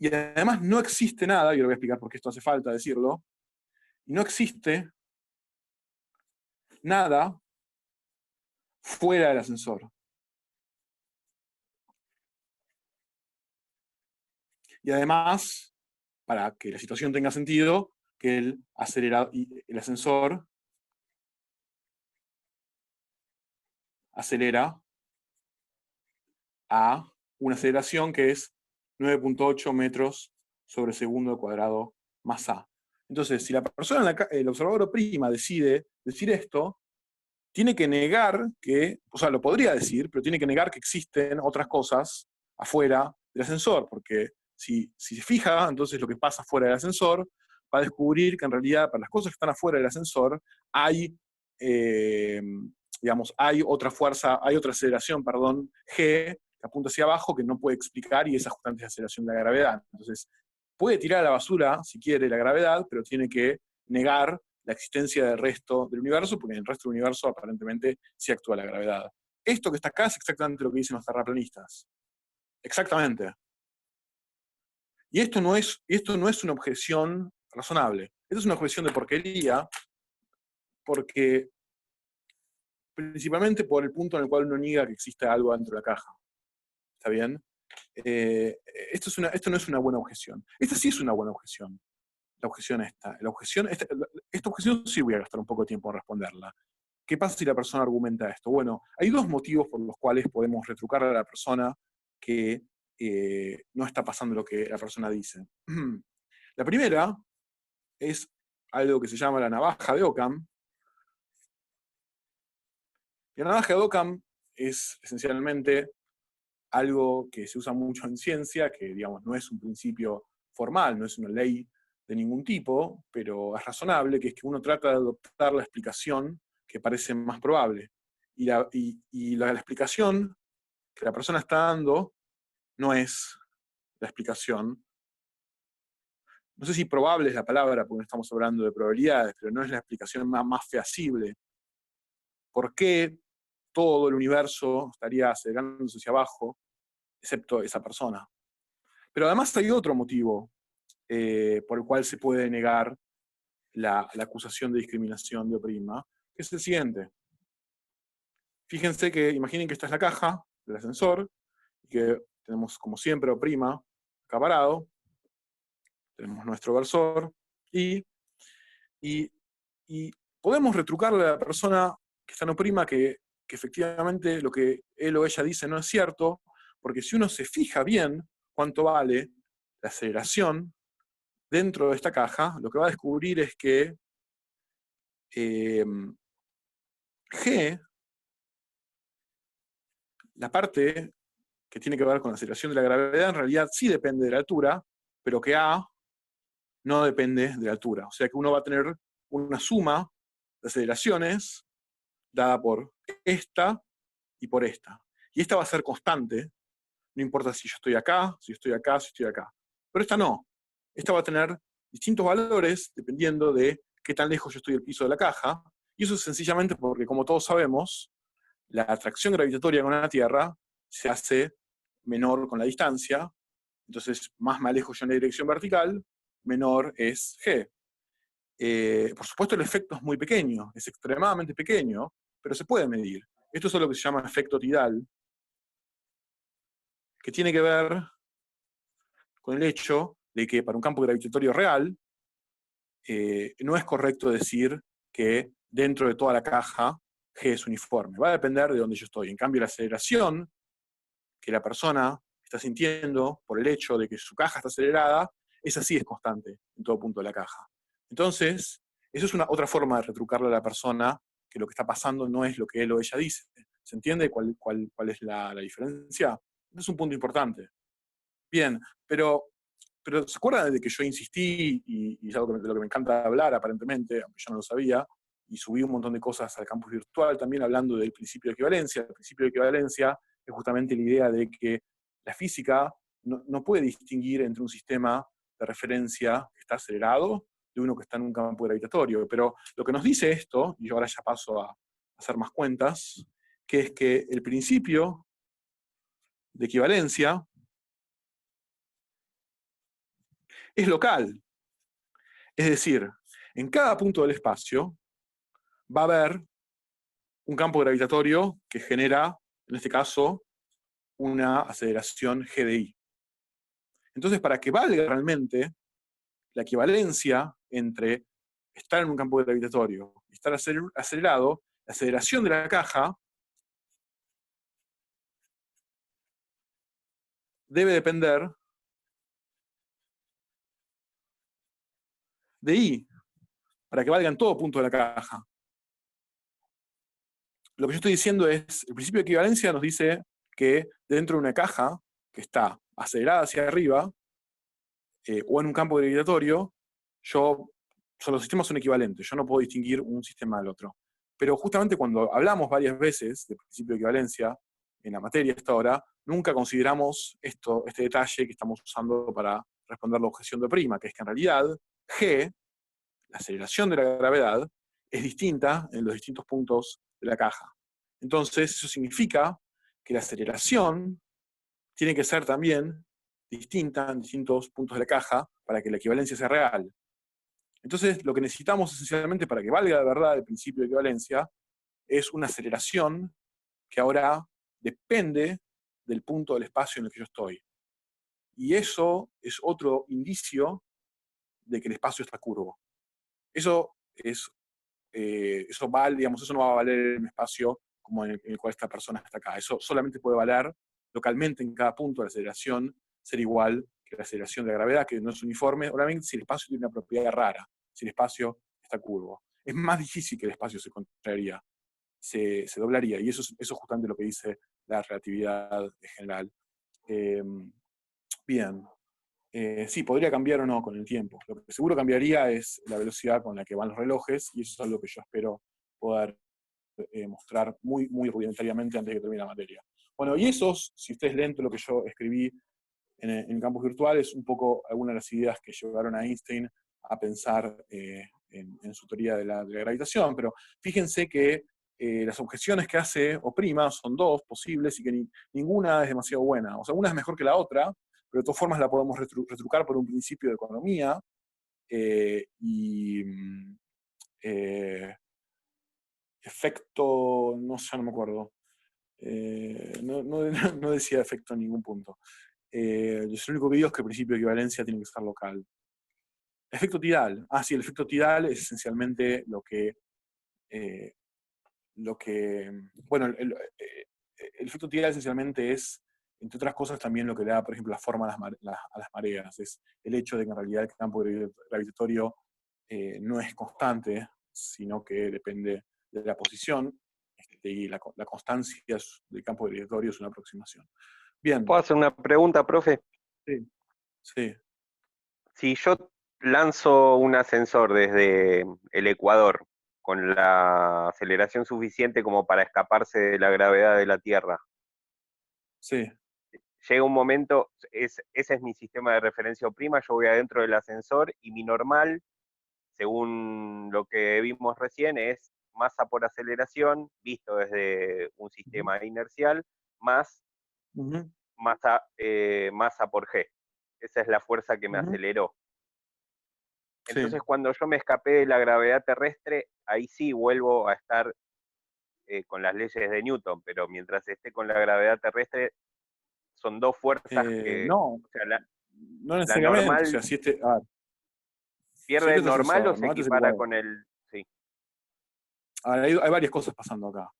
S1: Y además no existe nada, y lo voy a explicar por qué esto hace falta decirlo, no existe nada fuera del ascensor. Y además, para que la situación tenga sentido, que el ascensor acelera a una aceleración que es 9.8 metros sobre segundo al cuadrado más A. Entonces, si la persona, el observador O' decide decir esto, tiene que negar que, o sea, lo podría decir, pero tiene que negar que existen otras cosas afuera del ascensor, porque si se fija, entonces lo que pasa fuera del ascensor, va a descubrir que en realidad para las cosas que están afuera del ascensor hay, digamos, hay otra fuerza, hay otra aceleración, perdón, G, que apunta hacia abajo, que no puede explicar, y esa justamente es la aceleración de la gravedad. Entonces, puede tirar a la basura, si quiere, la gravedad, pero tiene que negar la existencia del resto del universo, porque en el resto del universo aparentemente sí actúa la gravedad. Esto que está acá es exactamente lo que dicen los terraplanistas. Exactamente. Y esto no es una objeción razonable. Esto es una objeción de porquería, porque principalmente por el punto en el cual uno niega que exista algo dentro de la caja. ¿Está bien? Esto no es una buena objeción. Esta sí es una buena objeción. La objeción esta. Esta objeción sí voy a gastar un poco de tiempo en responderla. ¿Qué pasa si la persona argumenta esto? Bueno, hay dos motivos por los cuales podemos retrucar a la persona que no está pasando lo que la persona dice. La primera es algo que se llama la navaja de Occam. Y la navaja de Occam es esencialmente algo que se usa mucho en ciencia, que digamos no es un principio formal, no es una ley de ningún tipo, pero es razonable, que es que uno trata de adoptar la explicación que parece más probable. Y la explicación que la persona está dando no es la explicación. No sé si probable es la palabra, porque no estamos hablando de probabilidades, pero no es la explicación más feasible. ¿Por qué todo el universo estaría acelerándose hacia abajo, excepto esa persona? Pero además hay otro motivo por el cual se puede negar la acusación de discriminación de O', que es el siguiente. Fíjense que, imaginen que esta es la caja del ascensor, y que tenemos, como siempre, O' acá parado, tenemos nuestro versor, y podemos retrucarle a la persona que está en O' que efectivamente lo que él o ella dice no es cierto, porque si uno se fija bien cuánto vale la aceleración dentro de esta caja, lo que va a descubrir es que G, la parte que tiene que ver con la aceleración de la gravedad, en realidad sí depende de la altura, pero que A no depende de la altura. O sea que uno va a tener una suma de aceleraciones dada por esta y por esta. Y esta va a ser constante, no importa si yo estoy acá, si estoy acá, si estoy acá. Pero esta no. Esta va a tener distintos valores dependiendo de qué tan lejos yo estoy del piso de la caja. Y eso es sencillamente porque, como todos sabemos, la atracción gravitatoria con la Tierra se hace menor con la distancia. Entonces, más me alejo yo en la dirección vertical, menor es G. Por supuesto, el efecto es muy pequeño, es extremadamente pequeño, pero se puede medir. Esto es lo que se llama efecto tidal, que tiene que ver con el hecho de que para un campo gravitatorio real, no es correcto decir que dentro de toda la caja G es uniforme. Va a depender de dónde yo estoy. En cambio, la aceleración que la persona está sintiendo por el hecho de que su caja está acelerada, esa sí es constante en todo punto de la caja. Entonces, eso es otra forma de retrucarle a la persona que lo que está pasando no es lo que él o ella dice. ¿Se entiende cuál es la diferencia? Eso es un punto importante. Bien, pero ¿se acuerdan de que yo insistí, y es algo de lo que me encanta hablar aparentemente, aunque yo no lo sabía, y subí un montón de cosas al campus virtual, también hablando del principio de equivalencia? El principio de equivalencia es justamente la idea de que la física no puede distinguir entre un sistema de referencia que está acelerado de uno que está en un campo gravitatorio. Pero lo que nos dice esto, y yo ahora ya paso a hacer más cuentas, que es que el principio de equivalencia es local. Es decir, en cada punto del espacio va a haber un campo gravitatorio que genera, en este caso, una aceleración G de I. Entonces, para que valga realmente la equivalencia entre estar en un campo gravitatorio y estar acelerado, la aceleración de la caja debe depender de I, para que valga en todo punto de la caja. Lo que yo estoy diciendo es, el principio de equivalencia nos dice que dentro de una caja que está acelerada hacia arriba, o en un campo gravitatorio, los sistemas son equivalentes, yo no puedo distinguir un sistema del otro. Pero justamente cuando hablamos varias veces del principio de equivalencia en la materia hasta ahora, nunca consideramos este detalle que estamos usando para responder la objeción de prima, que es que en realidad G, la aceleración de la gravedad, es distinta en los distintos puntos de la caja. Entonces, eso significa que la aceleración tiene que ser también distinta en distintos puntos de la caja para que la equivalencia sea real. Entonces, lo que necesitamos esencialmente para que valga de verdad el principio de equivalencia es una aceleración que ahora depende del punto del espacio en el que yo estoy. Y eso es otro indicio de que el espacio está curvo. Eso no va a valer en un espacio como en el cual esta persona está acá. Eso solamente puede valer localmente en cada punto de la aceleración, ser igual que la aceleración de la gravedad, que no es uniforme, obviamente si el espacio tiene una propiedad rara, si el espacio está curvo. Es más difícil que el espacio se contraería, se doblaría, y eso es justamente lo que dice la relatividad general. Bien. Sí, podría cambiar o no con el tiempo. Lo que seguro cambiaría es la velocidad con la que van los relojes, y eso es algo que yo espero poder mostrar muy, muy rudimentariamente antes de que termine la materia. Bueno, y esos, si ustedes leen todo lo que yo escribí en campus virtual, es un poco algunas de las ideas que llevaron a Einstein a pensar en su teoría de la gravitación, pero fíjense que las objeciones que hace O' son dos posibles y que ninguna es demasiado buena. O sea, una es mejor que la otra, pero de todas formas la podemos retrucar por un principio de economía, y efecto, no sé, no me acuerdo. No decía efecto en ningún punto. Yo el único que digo es que el principio de equivalencia tiene que estar local. Efecto tidal. Sí, el efecto tidal es esencialmente bueno, el efecto tidal esencialmente es, entre otras cosas, también lo que le da, por ejemplo, la forma a las mareas. Es el hecho de que en realidad el campo gravitatorio no es constante, sino que depende de la posición, y la constancia del campo giratorio es una aproximación. Bien.
S5: ¿Puedo hacer una pregunta, profe?
S1: Sí. Sí.
S5: Si yo lanzo un ascensor desde el Ecuador con la aceleración suficiente como para escaparse de la gravedad de la Tierra,
S1: Sí.
S5: llega un momento, ese es mi sistema de referencia O', yo voy adentro del ascensor y mi normal, según lo que vimos recién, es masa por aceleración, visto desde un sistema inercial, más masa por G. Esa es la fuerza que me aceleró. Entonces, cuando yo me escapé de la gravedad terrestre, ahí sí vuelvo a estar con las leyes de Newton, pero mientras esté con la gravedad terrestre, son dos fuerzas que...
S1: No,
S5: o sea,
S1: no
S5: la
S1: necesariamente.
S5: normal
S1: O sea, si
S5: pierde el
S1: este
S5: normal o
S1: ascensor,
S5: se
S1: ¿no? Este es
S5: equipara
S1: Ecuador.
S5: con el... Sí.
S1: Ahora, hay varias cosas pasando acá.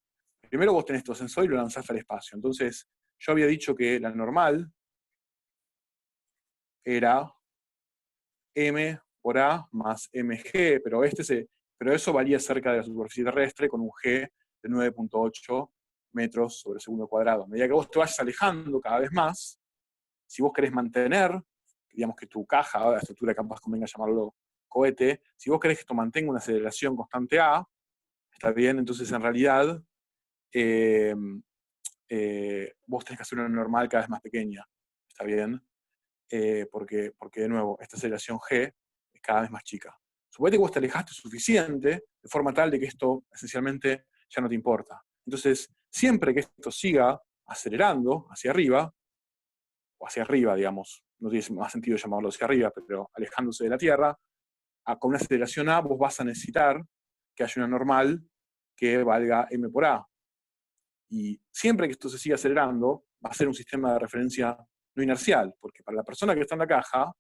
S1: Primero vos tenés tu ascensor y lo lanzaste al espacio. Entonces, yo había dicho que la normal era m por a más mg, pero eso varía cerca de la superficie terrestre con un g de 9.8 metros sobre segundo cuadrado. A medida que vos te vayas alejando cada vez más, si vos querés mantener, digamos que tu caja, la estructura capaz convenga llamarlo cohete, si vos querés que esto mantenga una aceleración constante a, está bien, entonces en realidad vos tenés que hacer una normal cada vez más pequeña, está bien, porque de nuevo, esta aceleración g es cada vez más chica. Suponete que vos te alejaste suficiente, de forma tal de que esto esencialmente ya no te importa. Entonces, siempre que esto siga acelerando hacia arriba, o hacia arriba, digamos, no tiene más sentido llamarlo hacia arriba, pero alejándose de la Tierra, con una aceleración a vos vas a necesitar que haya una normal que valga m por a. Y siempre que esto se siga acelerando, va a ser un sistema de referencia no inercial, porque para la persona que está en la caja,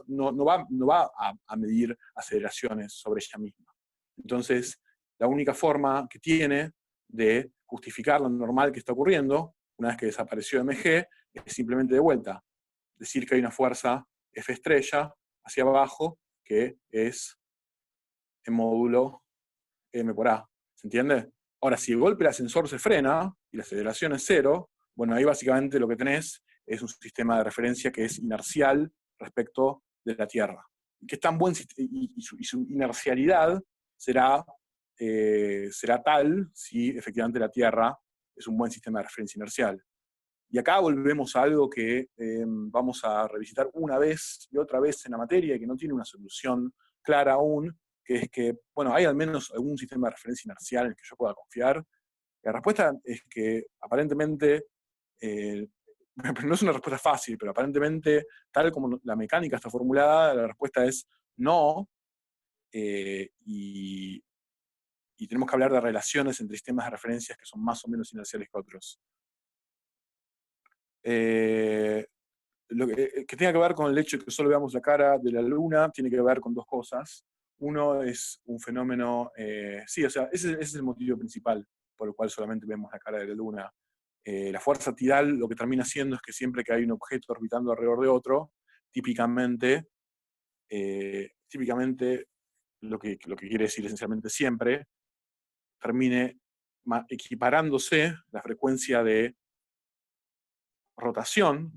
S1: no va a medir aceleraciones sobre ella misma. Entonces, la única forma que tiene de justificar lo normal que está ocurriendo, una vez que desapareció mg, es simplemente de vuelta decir que hay una fuerza F estrella hacia abajo que es en módulo m por a. ¿Se entiende? Ahora, si de golpe el ascensor se frena y la aceleración es cero, bueno, ahí básicamente lo que tenés es un sistema de referencia que es inercial respecto de la Tierra. Y que es tan buen y su inercialidad será tal si efectivamente la Tierra es un buen sistema de referencia inercial. Y acá volvemos a algo que vamos a revisitar una vez y otra vez en la materia y que no tiene una solución clara aún, que es que, bueno, hay al menos algún sistema de referencia inercial en el que yo pueda confiar. La respuesta es que aparentemente, no es una respuesta fácil, pero aparentemente, tal como la mecánica está formulada, la respuesta es no, y tenemos que hablar de relaciones entre sistemas de referencias que son más o menos inerciales que otros. Lo que tenga que ver con el hecho de que solo veamos la cara de la luna, tiene que ver con dos cosas. Uno es un fenómeno, sí, o sea, ese es el motivo principal por el cual solamente vemos la cara de la luna. La fuerza tidal lo que termina haciendo es que siempre que hay un objeto orbitando alrededor de otro, típicamente lo que quiere decir esencialmente siempre, termine equiparándose la frecuencia de rotación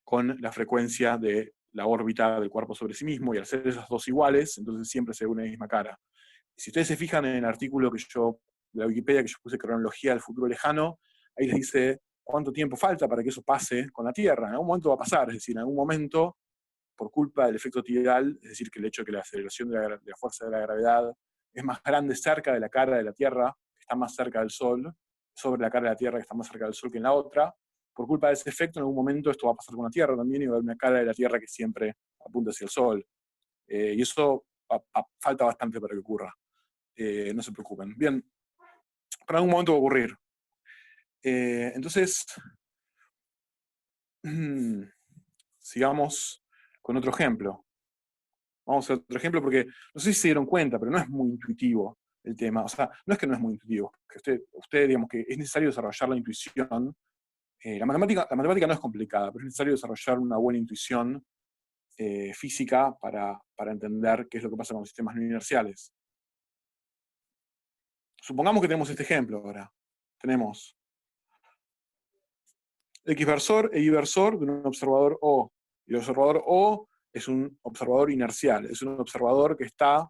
S1: con la frecuencia de la órbita del cuerpo sobre sí mismo, y al ser esas dos iguales, entonces siempre se ve una misma cara. Si ustedes se fijan en el artículo de la Wikipedia que yo puse, Cronología del futuro lejano, ahí les dice cuánto tiempo falta para que eso pase con la Tierra. En algún momento va a pasar, es decir, en algún momento, por culpa del efecto tidal, es decir, que el hecho de que la aceleración de la fuerza de la gravedad es más grande cerca de la cara de la Tierra, que está más cerca del Sol, sobre la cara de la Tierra, que está más cerca del Sol que en la otra, por culpa de ese efecto, en algún momento esto va a pasar con la Tierra también, y va a haber una cara de la Tierra que siempre apunta hacia el Sol. Y eso falta bastante para que ocurra. No se preocupen. Bien, pero en algún momento va a ocurrir. Entonces, sigamos con otro ejemplo. Vamos a hacer otro ejemplo porque no sé si se dieron cuenta, pero no es muy intuitivo el tema. O sea, no es que no es muy intuitivo, que usted digamos que es necesario desarrollar la intuición. La matemática no es complicada, pero es necesario desarrollar una buena intuición física para entender qué es lo que pasa con los sistemas no inerciales. Supongamos que tenemos este ejemplo ahora. Tenemos X-versor e Y-versor de un observador O. Y el observador O es un observador inercial, es un observador que está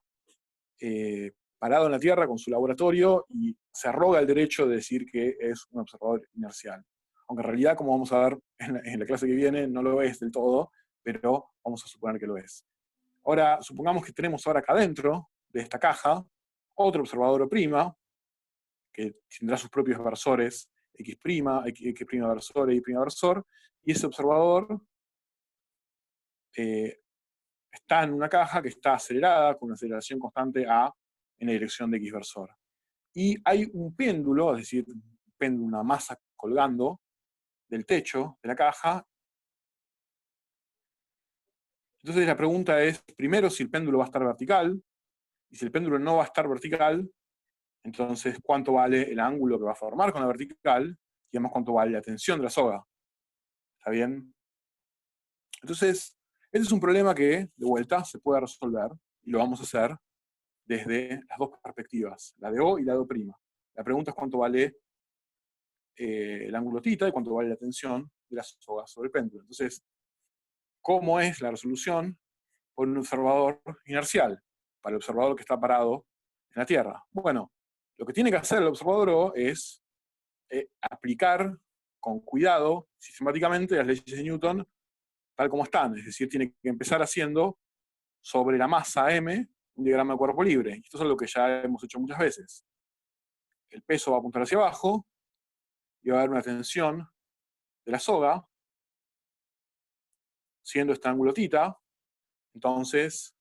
S1: parado en la Tierra con su laboratorio y se arroga el derecho de decir que es un observador inercial. Aunque en realidad, como vamos a ver en la clase que viene, no lo es del todo, pero vamos a suponer que lo es. Ahora, supongamos que tenemos ahora acá adentro de esta caja otro observador O', que tendrá sus propios versores, X', X' versor, Y' versor, y ese observador está en una caja que está acelerada con una aceleración constante A en la dirección de X versor. Y hay un péndulo, es decir, un péndulo, una masa colgando del techo de la caja. Entonces la pregunta es, primero, si el péndulo va a estar vertical, y si el péndulo no va a estar vertical, entonces cuánto vale el ángulo que va a formar con la vertical, y además cuánto vale la tensión de la soga. ¿Está bien? Entonces, este es un problema que, de vuelta, se puede resolver, y lo vamos a hacer desde las dos perspectivas, la de O y la de O'. La pregunta es cuánto vale el ángulo θ y cuánto vale la tensión de la soga sobre el péndulo. Entonces, ¿cómo es la resolución por un observador inercial, para el observador que está parado en la Tierra? Bueno, lo que tiene que hacer el observador O es aplicar con cuidado, sistemáticamente, las leyes de Newton tal como están. Es decir, tiene que empezar haciendo sobre la masa M un diagrama de cuerpo libre. Y esto es algo que ya hemos hecho muchas veces. El peso va a apuntar hacia abajo, y va a haber una tensión de la soga, siendo este ángulo θ. Entonces,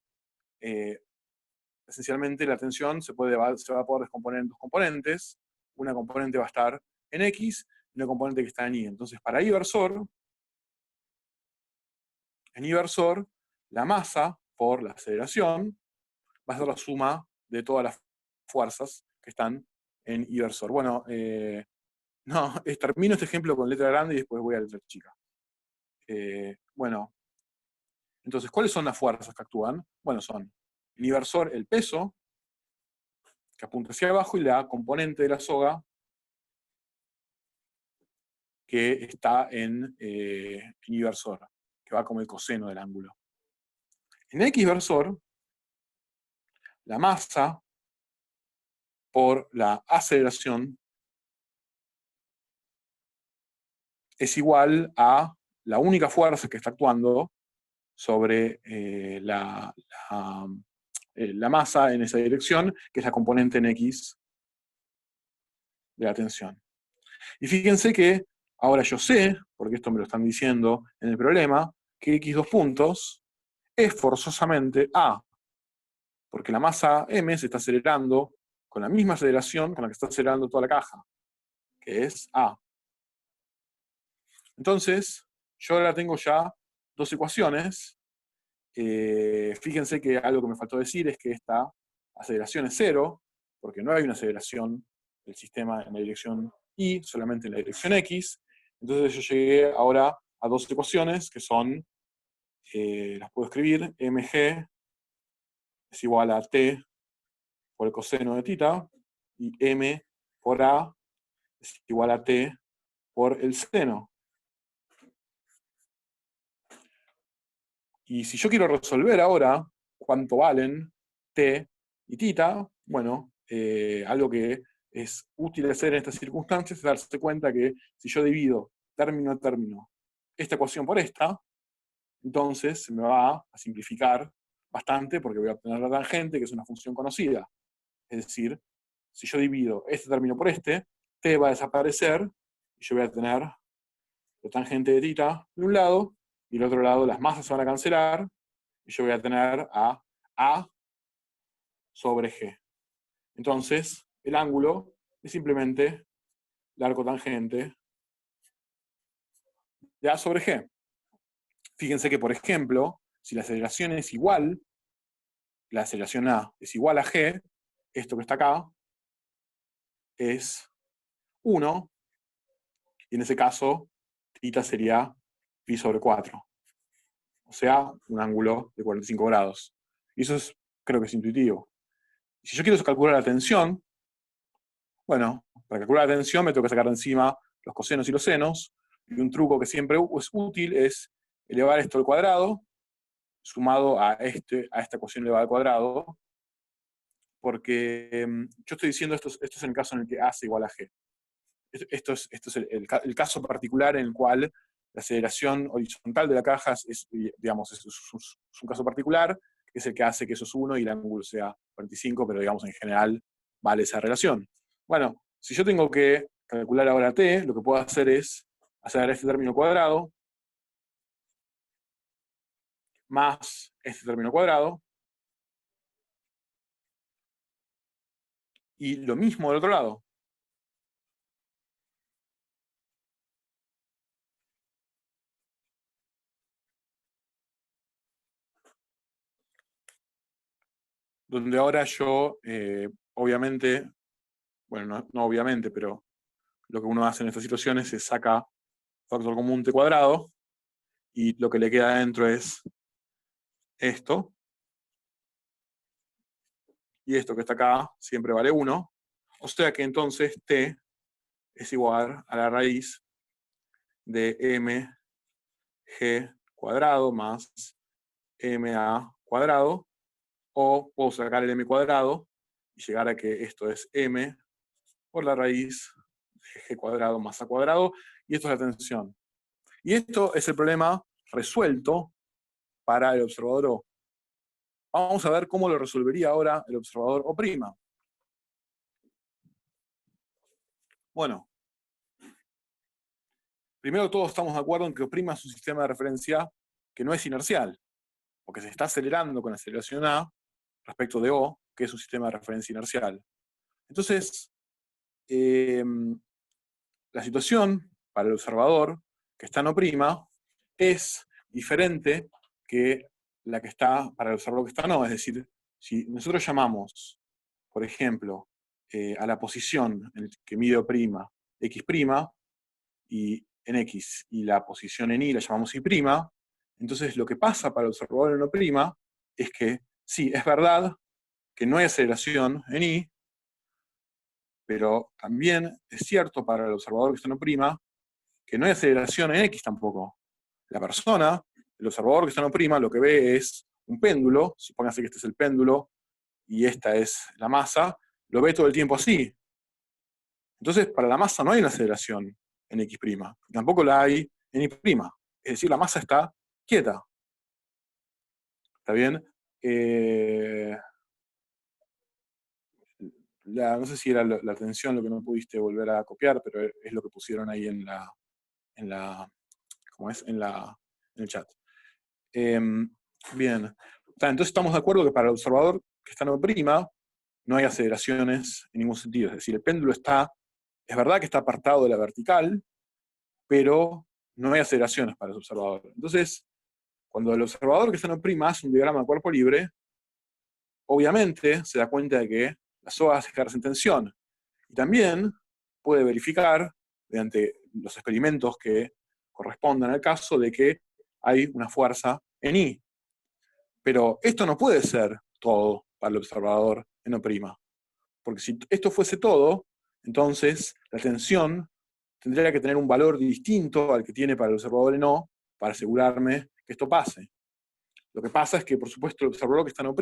S1: esencialmente la tensión se va a poder descomponer en dos componentes. Una componente va a estar en X y una componente que está en Y. Entonces, para en Y versor, la masa por la aceleración va a ser la suma de todas las fuerzas que están en Y versor. Bueno, no, termino este ejemplo con letra grande y después voy a letra chica. Bueno, entonces, ¿cuáles son las fuerzas que actúan? Bueno, son el inversor, el peso, que apunta hacia abajo, y la componente de la soga, que está en inversor, que va como el coseno del ángulo. En X versor, la masa por la aceleración es igual a la única fuerza que está actuando sobre la masa en esa dirección, que es la componente en X de la tensión. Y fíjense que ahora yo sé, porque esto me lo están diciendo en el problema, que X dos puntos es forzosamente A, porque la masa M se está acelerando con la misma aceleración con la que está acelerando toda la caja, que es A. Entonces, yo ahora tengo ya dos ecuaciones. Fíjense que algo que me faltó decir es que esta aceleración es cero, porque no hay una aceleración del sistema en la dirección Y, solamente en la dirección X. Entonces yo llegué ahora a dos ecuaciones que son, las puedo escribir, mg es igual a t por el coseno de θ, y m por a es igual a t por el seno. Y si yo quiero resolver ahora cuánto valen t y θ, bueno, algo que es útil hacer en estas circunstancias es darse cuenta que si yo divido término a término esta ecuación por esta, entonces se me va a simplificar bastante porque voy a obtener la tangente, que es una función conocida. Es decir, si yo divido este término por este, t va a desaparecer y yo voy a tener la tangente de θ de un lado, y del otro lado las masas se van a cancelar, y yo voy a tener a sobre g. Entonces, el ángulo es simplemente el arco tangente de a sobre g. Fíjense que, por ejemplo, si la aceleración es igual, la aceleración a es igual a g, esto que está acá es 1, y en ese caso, θ sería pi sobre 4. o sea, un ángulo de 45 grados. Y eso creo que es intuitivo. Si yo quiero calcular la tensión, bueno, para calcular la tensión me tengo que sacar de encima los cosenos y los senos, y un truco que siempre es útil es elevar esto al cuadrado, sumado a esta ecuación elevada al cuadrado, porque yo estoy diciendo esto es en el caso en el que A es igual a G. Esto es el caso particular en el cual la aceleración horizontal de la caja digamos, es un caso particular, que es el que hace que eso es 1 y el ángulo sea 45, pero digamos en general vale esa relación. Bueno, si yo tengo que calcular ahora t, lo que puedo hacer es hacer este término cuadrado más este término cuadrado, y lo mismo del otro lado. Donde ahora yo, obviamente, bueno, no obviamente, pero lo que uno hace en estas situaciones es saca factor común t cuadrado, y lo que le queda adentro es esto, y esto que está acá siempre vale 1, o sea que entonces t es igual a la raíz de mg cuadrado más ma cuadrado, o puedo sacar el m cuadrado y llegar a que esto es m por la raíz de g cuadrado más a cuadrado, y esto es la tensión. Y esto es el problema resuelto para el observador O. Vamos a ver cómo lo resolvería ahora el observador O'. Bueno, primero todos estamos de acuerdo en que O' es un sistema de referencia que no es inercial, porque se está acelerando con aceleración A respecto de O, que es un sistema de referencia inercial. Entonces, la situación para el observador que está en O' es diferente que la que está para el observador que está en O. Es decir, si nosotros llamamos, por ejemplo, a la posición en que mide O', X', y en X, y la posición en Y la llamamos Y', entonces lo que pasa para el observador en O' es que, sí, es verdad que no hay aceleración en Y, pero también es cierto para el observador que está en O' que no hay aceleración en X tampoco. La persona, el observador que está en O', lo que ve es un péndulo, supóngase que este es el péndulo y esta es la masa, lo ve todo el tiempo así. Entonces, para la masa no hay una aceleración en X', tampoco la hay en Y'. Es decir, la masa está quieta. ¿Está bien? No sé si era la tensión lo que no pudiste volver a copiar, pero es lo que pusieron ahí en el chat. Bien. Entonces estamos de acuerdo que para el observador que está en O' no hay aceleraciones en ningún sentido. Es decir, el péndulo es verdad que está apartado de la vertical, pero no hay aceleraciones para ese observador. Entonces, cuando el observador que está en O' hace un diagrama de cuerpo libre, obviamente se da cuenta de que la SOA ejerce en tensión. Y también puede verificar, mediante los experimentos que correspondan al caso, de que hay una fuerza en I. Pero esto no puede ser todo para el observador en O'. Porque si esto fuese todo, entonces la tensión tendría que tener un valor distinto al que tiene para el observador en O, para asegurarme que esto pase. Lo que pasa es que, por supuesto, el observador que está en O'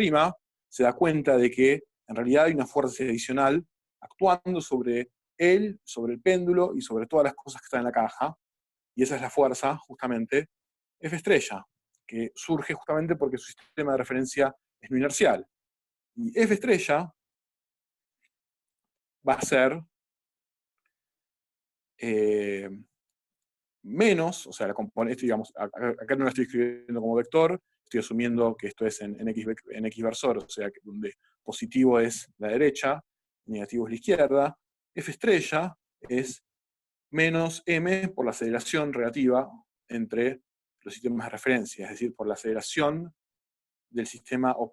S1: se da cuenta de que en realidad hay una fuerza adicional actuando sobre él, sobre el péndulo y sobre todas las cosas que están en la caja, y esa es la fuerza, justamente, F estrella, que surge justamente porque su sistema de referencia es no inercial. Y F estrella va a ser menos, o sea, la componente, digamos, acá no la estoy escribiendo como vector, estoy asumiendo que esto es en X versor, o sea, que donde positivo es la derecha, negativo es la izquierda. F estrella es menos m por la aceleración relativa entre los sistemas de referencia, es decir, por la aceleración del sistema O',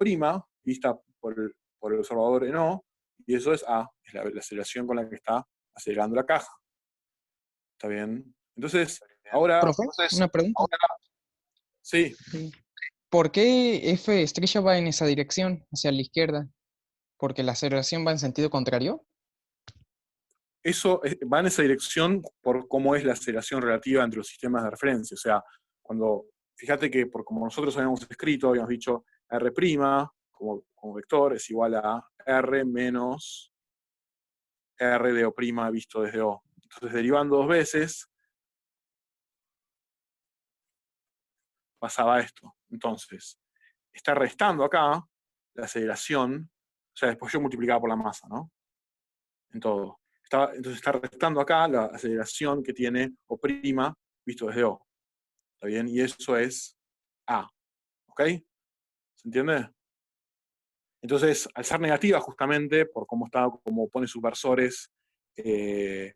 S1: vista por el observador en O, y eso es A, es la aceleración con la que está acelerando la caja. ¿Está bien? Entonces, ahora...
S6: Profe, una pregunta.
S1: Sí,
S6: Sí. ¿Por qué F estrella va en esa dirección, hacia la izquierda? ¿Porque la aceleración va en sentido contrario?
S1: eso va en esa dirección por cómo es la aceleración relativa entre los sistemas de referencia. O sea, fíjate que por como nosotros habíamos escrito, habíamos dicho R' como vector es igual a R menos R de O' visto desde O. Entonces, derivando dos veces, pasaba esto. Entonces, está restando acá la aceleración, o sea, después yo multiplicaba por la masa, ¿no? En todo. Entonces está restando acá la aceleración que tiene O' visto desde O. ¿Está bien? Y eso es A. ¿Ok? ¿Se entiende? Entonces, al ser negativa, justamente, por cómo pone sus versores la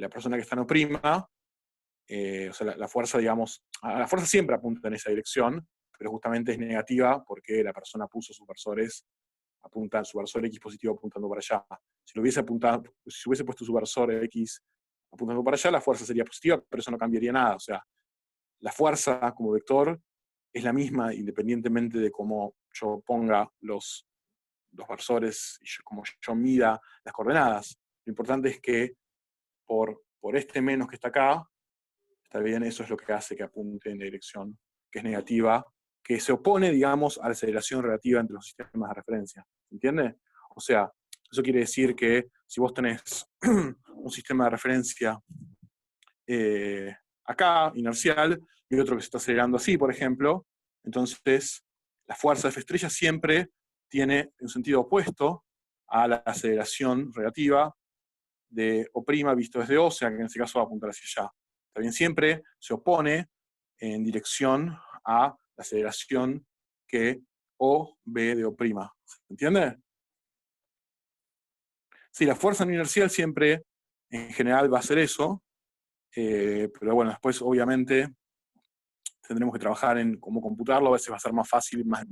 S1: persona que está en O', o sea, la fuerza, digamos, la fuerza siempre apunta en esa dirección, pero justamente es negativa porque la persona puso sus versores, su versor X positivo apuntando para allá. Si hubiese puesto su versor X apuntando para allá, la fuerza sería positiva, pero eso no cambiaría nada. O sea, la fuerza como vector es la misma independientemente de cómo yo ponga los versores y como yo mida las coordenadas. Lo importante es que por este menos que está acá, está bien, eso es lo que hace que apunte en la dirección que es negativa, que se opone, digamos, a la aceleración relativa entre los sistemas de referencia. ¿Entiende? O sea, eso quiere decir que si vos tenés un sistema de referencia acá, inercial, y otro que se está acelerando así, por ejemplo, entonces la fuerza F estrella siempre tiene un sentido opuesto a la aceleración relativa de O' visto desde O, o sea que en este caso va a apuntar hacia allá. Está bien, siempre se opone en dirección a la aceleración que O ve de O'. ¿Se entiende? Sí, la fuerza no inercial siempre, en general, va a ser eso, pero bueno, después obviamente tendremos que trabajar en cómo computarlo, a veces va a ser más fácil, más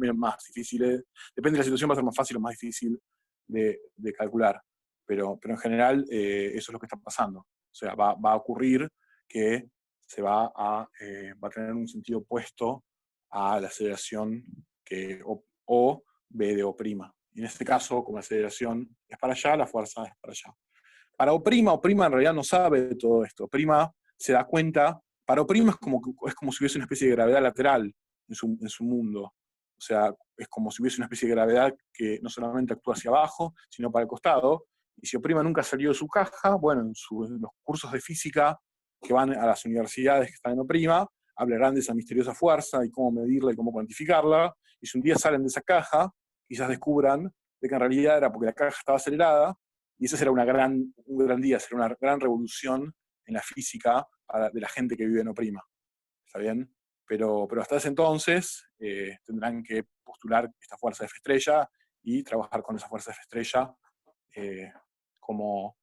S1: difícil, depende de la situación, va a ser más fácil o más difícil de calcular, pero en general eso es lo que está pasando. O sea, va a ocurrir que va a tener un sentido opuesto a la aceleración que O ve de O'. Y en este caso, como la aceleración es para allá, la fuerza es para allá. Para O', O' en realidad no sabe de todo esto. O' se da cuenta, para O' es como si hubiese una especie de gravedad lateral en su mundo. O sea, es como si hubiese una especie de gravedad que no solamente actúa hacia abajo, sino para el costado. Y si O' nunca salió de su caja, bueno, en los cursos de física que van a las universidades que están en O', hablarán de esa misteriosa fuerza y cómo medirla y cómo cuantificarla. Y si un día salen de esa caja, quizás descubran de que en realidad era porque la caja estaba acelerada, y ese será un gran día, será una gran revolución en la física de la gente que vive en O'. ¿Está bien? Pero hasta ese entonces tendrán que postular esta fuerza F estrella y trabajar con esa fuerza F estrella como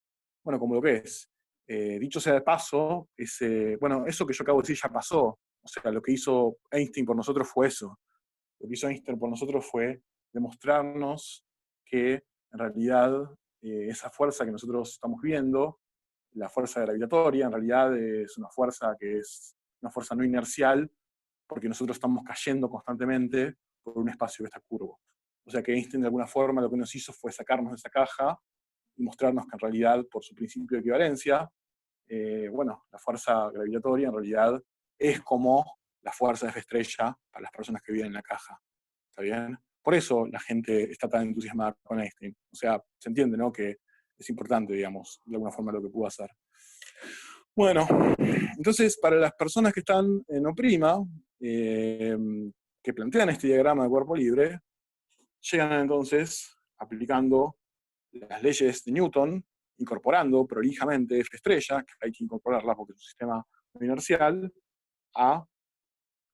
S1: lo que es. Dicho sea de paso, eso que yo acabo de decir ya pasó. O sea, lo que hizo Einstein por nosotros fue eso. Lo que hizo Einstein por nosotros fue demostrarnos que en realidad esa fuerza que nosotros estamos viendo, la fuerza gravitatoria, en realidad es una fuerza que es una fuerza no inercial, porque nosotros estamos cayendo constantemente por un espacio que está curvo. O sea que Einstein de alguna forma lo que nos hizo fue sacarnos de esa caja y mostrarnos que en realidad, por su principio de equivalencia, la fuerza gravitatoria en realidad es como la fuerza de F estrella para las personas que viven en la caja. ¿Está bien? Por eso la gente está tan entusiasmada con Einstein. O sea, se entiende, ¿no? Que es importante, digamos, de alguna forma lo que pudo hacer. Bueno, entonces para las personas que están en O', que plantean este diagrama de cuerpo libre, llegan entonces aplicando las leyes de Newton, incorporando prolijamente F estrella, que hay que incorporarla porque es un sistema inercial, a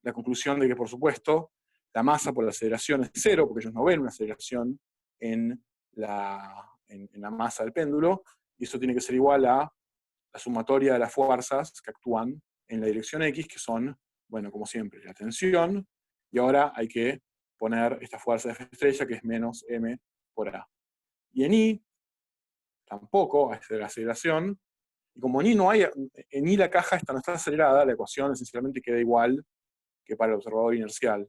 S1: la conclusión de que, por supuesto, la masa por la aceleración es cero, porque ellos no ven una aceleración en la masa del péndulo, y eso tiene que ser igual a la sumatoria de las fuerzas que actúan en la dirección X, que son, bueno, como siempre, la tensión, y ahora hay que poner esta fuerza de F estrella, que es menos m por a. Y en I, tampoco hay aceleración, y como en I no hay, en I la caja no está acelerada, la ecuación esencialmente queda igual que para el observador inercial.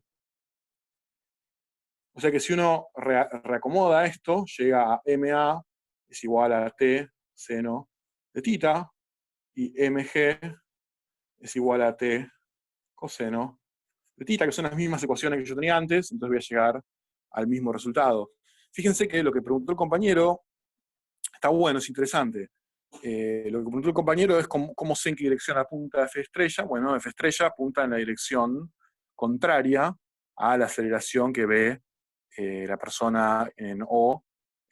S1: O sea que si uno reacomoda esto, llega a MA es igual a T seno de θ, y MG es igual a T coseno de θ, que son las mismas ecuaciones que yo tenía antes, entonces voy a llegar al mismo resultado. Fíjense que lo que preguntó el compañero está bueno, es interesante. Lo que preguntó el compañero es cómo sé en qué dirección apunta F estrella. Bueno, F estrella apunta en la dirección contraria a la aceleración que ve la persona en O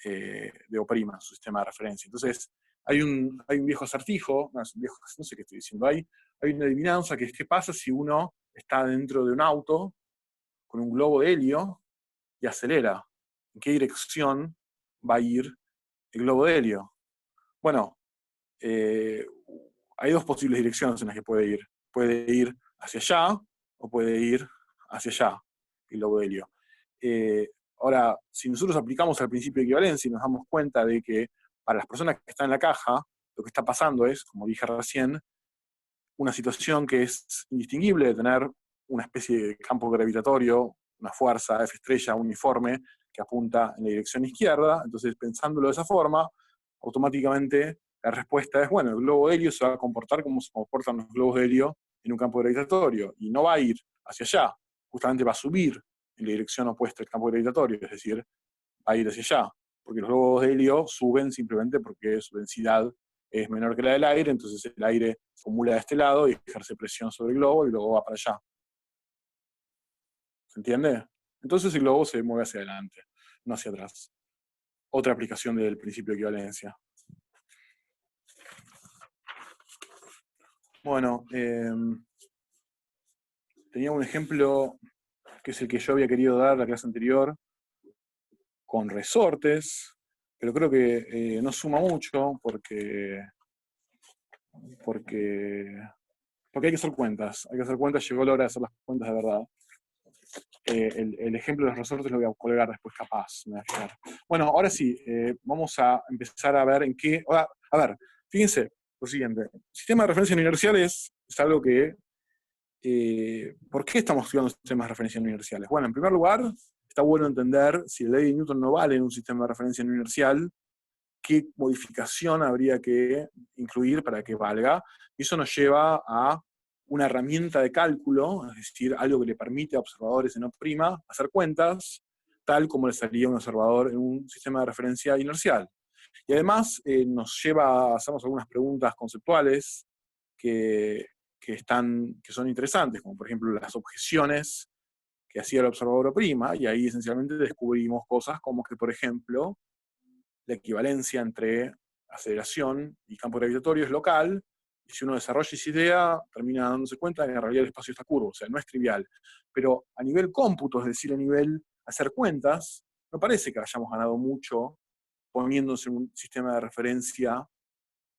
S1: de O', su sistema de referencia. Entonces, hay un viejo acertijo, no sé qué estoy diciendo, hay una adivinanza que es qué pasa si uno está dentro de un auto con un globo de helio y acelera. ¿En qué dirección va a ir el globo de helio? Bueno, hay dos posibles direcciones en las que puede ir. Puede ir hacia allá o puede ir hacia allá, el globo de helio. Ahora, si nosotros aplicamos el principio de equivalencia y nos damos cuenta de que para las personas que están en la caja, lo que está pasando es, como dije recién, una situación que es indistinguible de tener una especie de campo gravitatorio, una fuerza F estrella uniforme que apunta en la dirección izquierda. Entonces, pensándolo de esa forma, automáticamente la respuesta es, bueno, el globo de helio se va a comportar como se comportan los globos de helio en un campo gravitatorio, y no va a ir hacia allá, justamente va a subir en la dirección opuesta al campo gravitatorio, es decir, va a ir hacia allá, porque los globos de helio suben simplemente porque su densidad es menor que la del aire, entonces el aire se acumula de este lado y ejerce presión sobre el globo y luego va para allá. ¿Se entiende? Entonces el globo se mueve hacia adelante, no hacia atrás. Otra aplicación del principio de equivalencia. Bueno, tenía un ejemplo que es el que yo había querido dar la clase anterior, con resortes, pero creo que no suma mucho porque hay que hacer cuentas. Llegó la hora de hacer las cuentas de verdad. El ejemplo de los resortes lo voy a colgar después capaz. Me voy a fijar. Bueno, ahora sí, vamos a empezar a ver en qué... A ver, fíjense lo siguiente. El sistema de referencia no inerciales es algo que... ¿por qué estamos estudiando sistemas de referencia no inerciales? Bueno, en primer lugar, está bueno entender si la ley de Newton no vale en un sistema de referencia no inercial, qué modificación habría que incluir para que valga. Y eso nos lleva a una herramienta de cálculo, es decir, algo que le permite a observadores en O' hacer cuentas, tal como les haría un observador en un sistema de referencia inercial. Y además nos lleva a hacernos algunas preguntas conceptuales que son interesantes, como por ejemplo las objeciones que hacía el observador O', y ahí esencialmente descubrimos cosas como que, por ejemplo, la equivalencia entre aceleración y campo gravitatorio es local, y si uno desarrolla esa idea, termina dándose cuenta de que en realidad el espacio está curvo, o sea, no es trivial. Pero a nivel cómputo, es decir, a nivel hacer cuentas, no parece que hayamos ganado mucho poniéndose en un sistema de referencia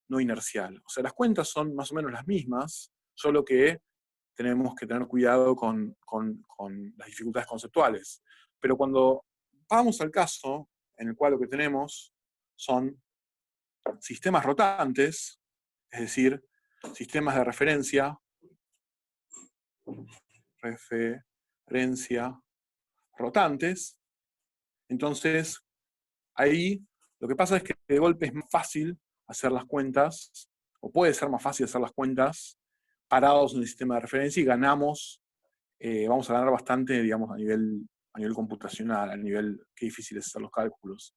S1: no inercial. O sea, las cuentas son más o menos las mismas, solo que tenemos que tener cuidado con las dificultades conceptuales. Pero cuando vamos al caso en el cual lo que tenemos son sistemas rotantes, es decir, sistemas de referencia rotantes, entonces ahí lo que pasa es que de golpe es más fácil hacer las cuentas, o puede ser más fácil hacer las cuentas parados en el sistema de referencia, y ganamos, vamos a ganar bastante, digamos, a nivel computacional, a nivel qué difícil es hacer los cálculos.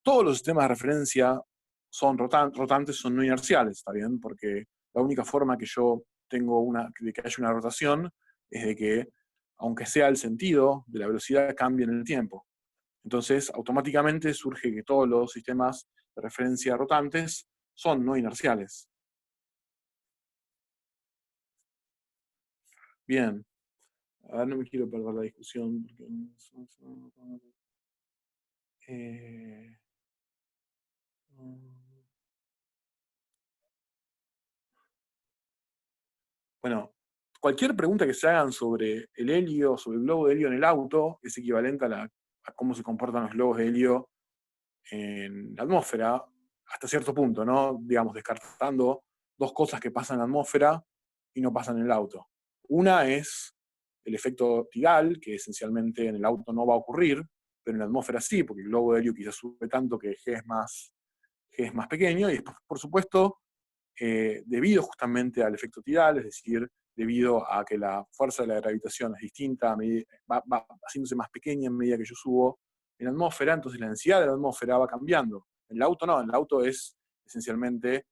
S1: Todos los sistemas de referencia son rotantes, son no inerciales, ¿está bien? Porque la única forma que yo tengo de que haya una rotación es de que, aunque sea el sentido de la velocidad, cambie en el tiempo. Entonces, automáticamente surge que todos los sistemas de referencia rotantes son no inerciales. Bien. A ver, no me quiero perder la discusión. Bueno, cualquier pregunta que se hagan sobre el helio, sobre el globo de helio en el auto, es equivalente a cómo se comportan los globos de helio en la atmósfera, hasta cierto punto, ¿no? Digamos, descartando dos cosas que pasan en la atmósfera y no pasan en el auto. Una es el efecto tidal, que esencialmente en el auto no va a ocurrir, pero en la atmósfera sí, porque el globo de helio quizás sube tanto que G es más pequeño, y después, por supuesto, debido justamente al efecto tidal, es decir, debido a que la fuerza de la gravitación es distinta, va haciéndose más pequeña en medida que yo subo en la atmósfera, entonces la densidad de la atmósfera va cambiando. En el auto no, en el auto es esencialmente,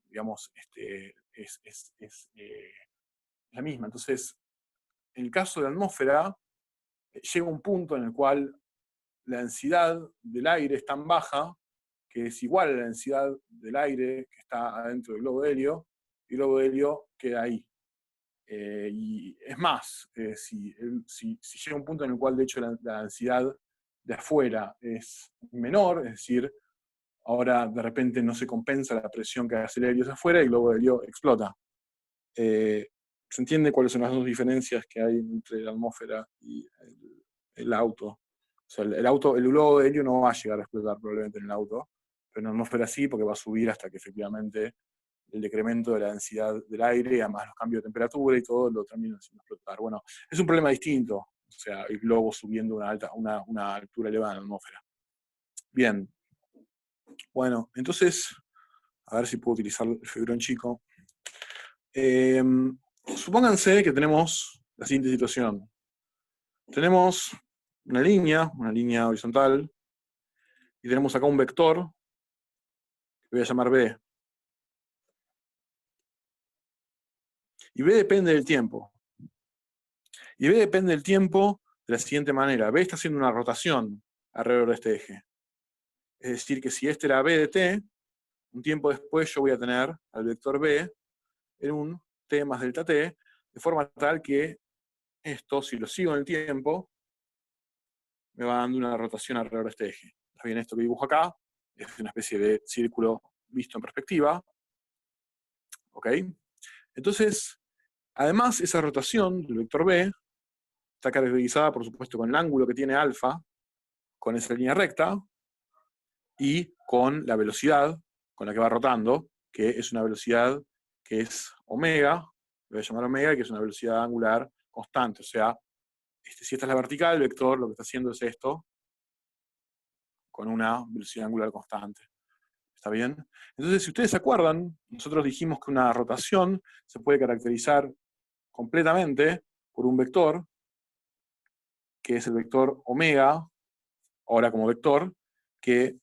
S1: digamos, es la misma. Entonces, en el caso de la atmósfera, llega un punto en el cual la densidad del aire es tan baja que es igual a la densidad del aire que está adentro del globo de helio, y el globo de helio queda ahí. Y es más, si llega un punto en el cual de hecho la densidad de afuera es menor, es decir, ahora de repente no se compensa la presión que hace el helio hacia afuera y el globo de helio explota. ¿Se entiende cuáles son las dos diferencias que hay entre la atmósfera y el auto? O sea, el globo de helio no va a llegar a explotar probablemente en el auto, pero en la atmósfera sí, porque va a subir hasta que efectivamente el decremento de la densidad del aire, y además los cambios de temperatura y todo, lo terminan haciendo explotar. Bueno, es un problema distinto, o sea, el globo subiendo una altura elevada en la atmósfera. Bien. Bueno, entonces, a ver si puedo utilizar el fibrón chico. Supónganse que tenemos la siguiente situación. Tenemos una línea horizontal, y tenemos acá un vector, que voy a llamar B. Y B depende del tiempo. Y B depende del tiempo de la siguiente manera. B está haciendo una rotación alrededor de este eje. Es decir, que si este era B de t, un tiempo después yo voy a tener al vector B en un t más delta t, de forma tal que esto, si lo sigo en el tiempo, me va dando una rotación alrededor de este eje. ¿Está bien? Esto que dibujo acá es una especie de círculo visto en perspectiva. ¿Ok? Entonces, además, esa rotación del vector B está caracterizada, por supuesto, con el ángulo que tiene alfa, con esa línea recta, y con la velocidad con la que va rotando, que es una velocidad que es omega, lo voy a llamar omega, que es una velocidad angular constante. O sea, si esta es la vertical, el vector lo que está haciendo es esto, con una velocidad angular constante. ¿Está bien? Entonces, si ustedes se acuerdan, nosotros dijimos que una rotación se puede caracterizar completamente por un vector, que es el vector omega, ahora como vector, que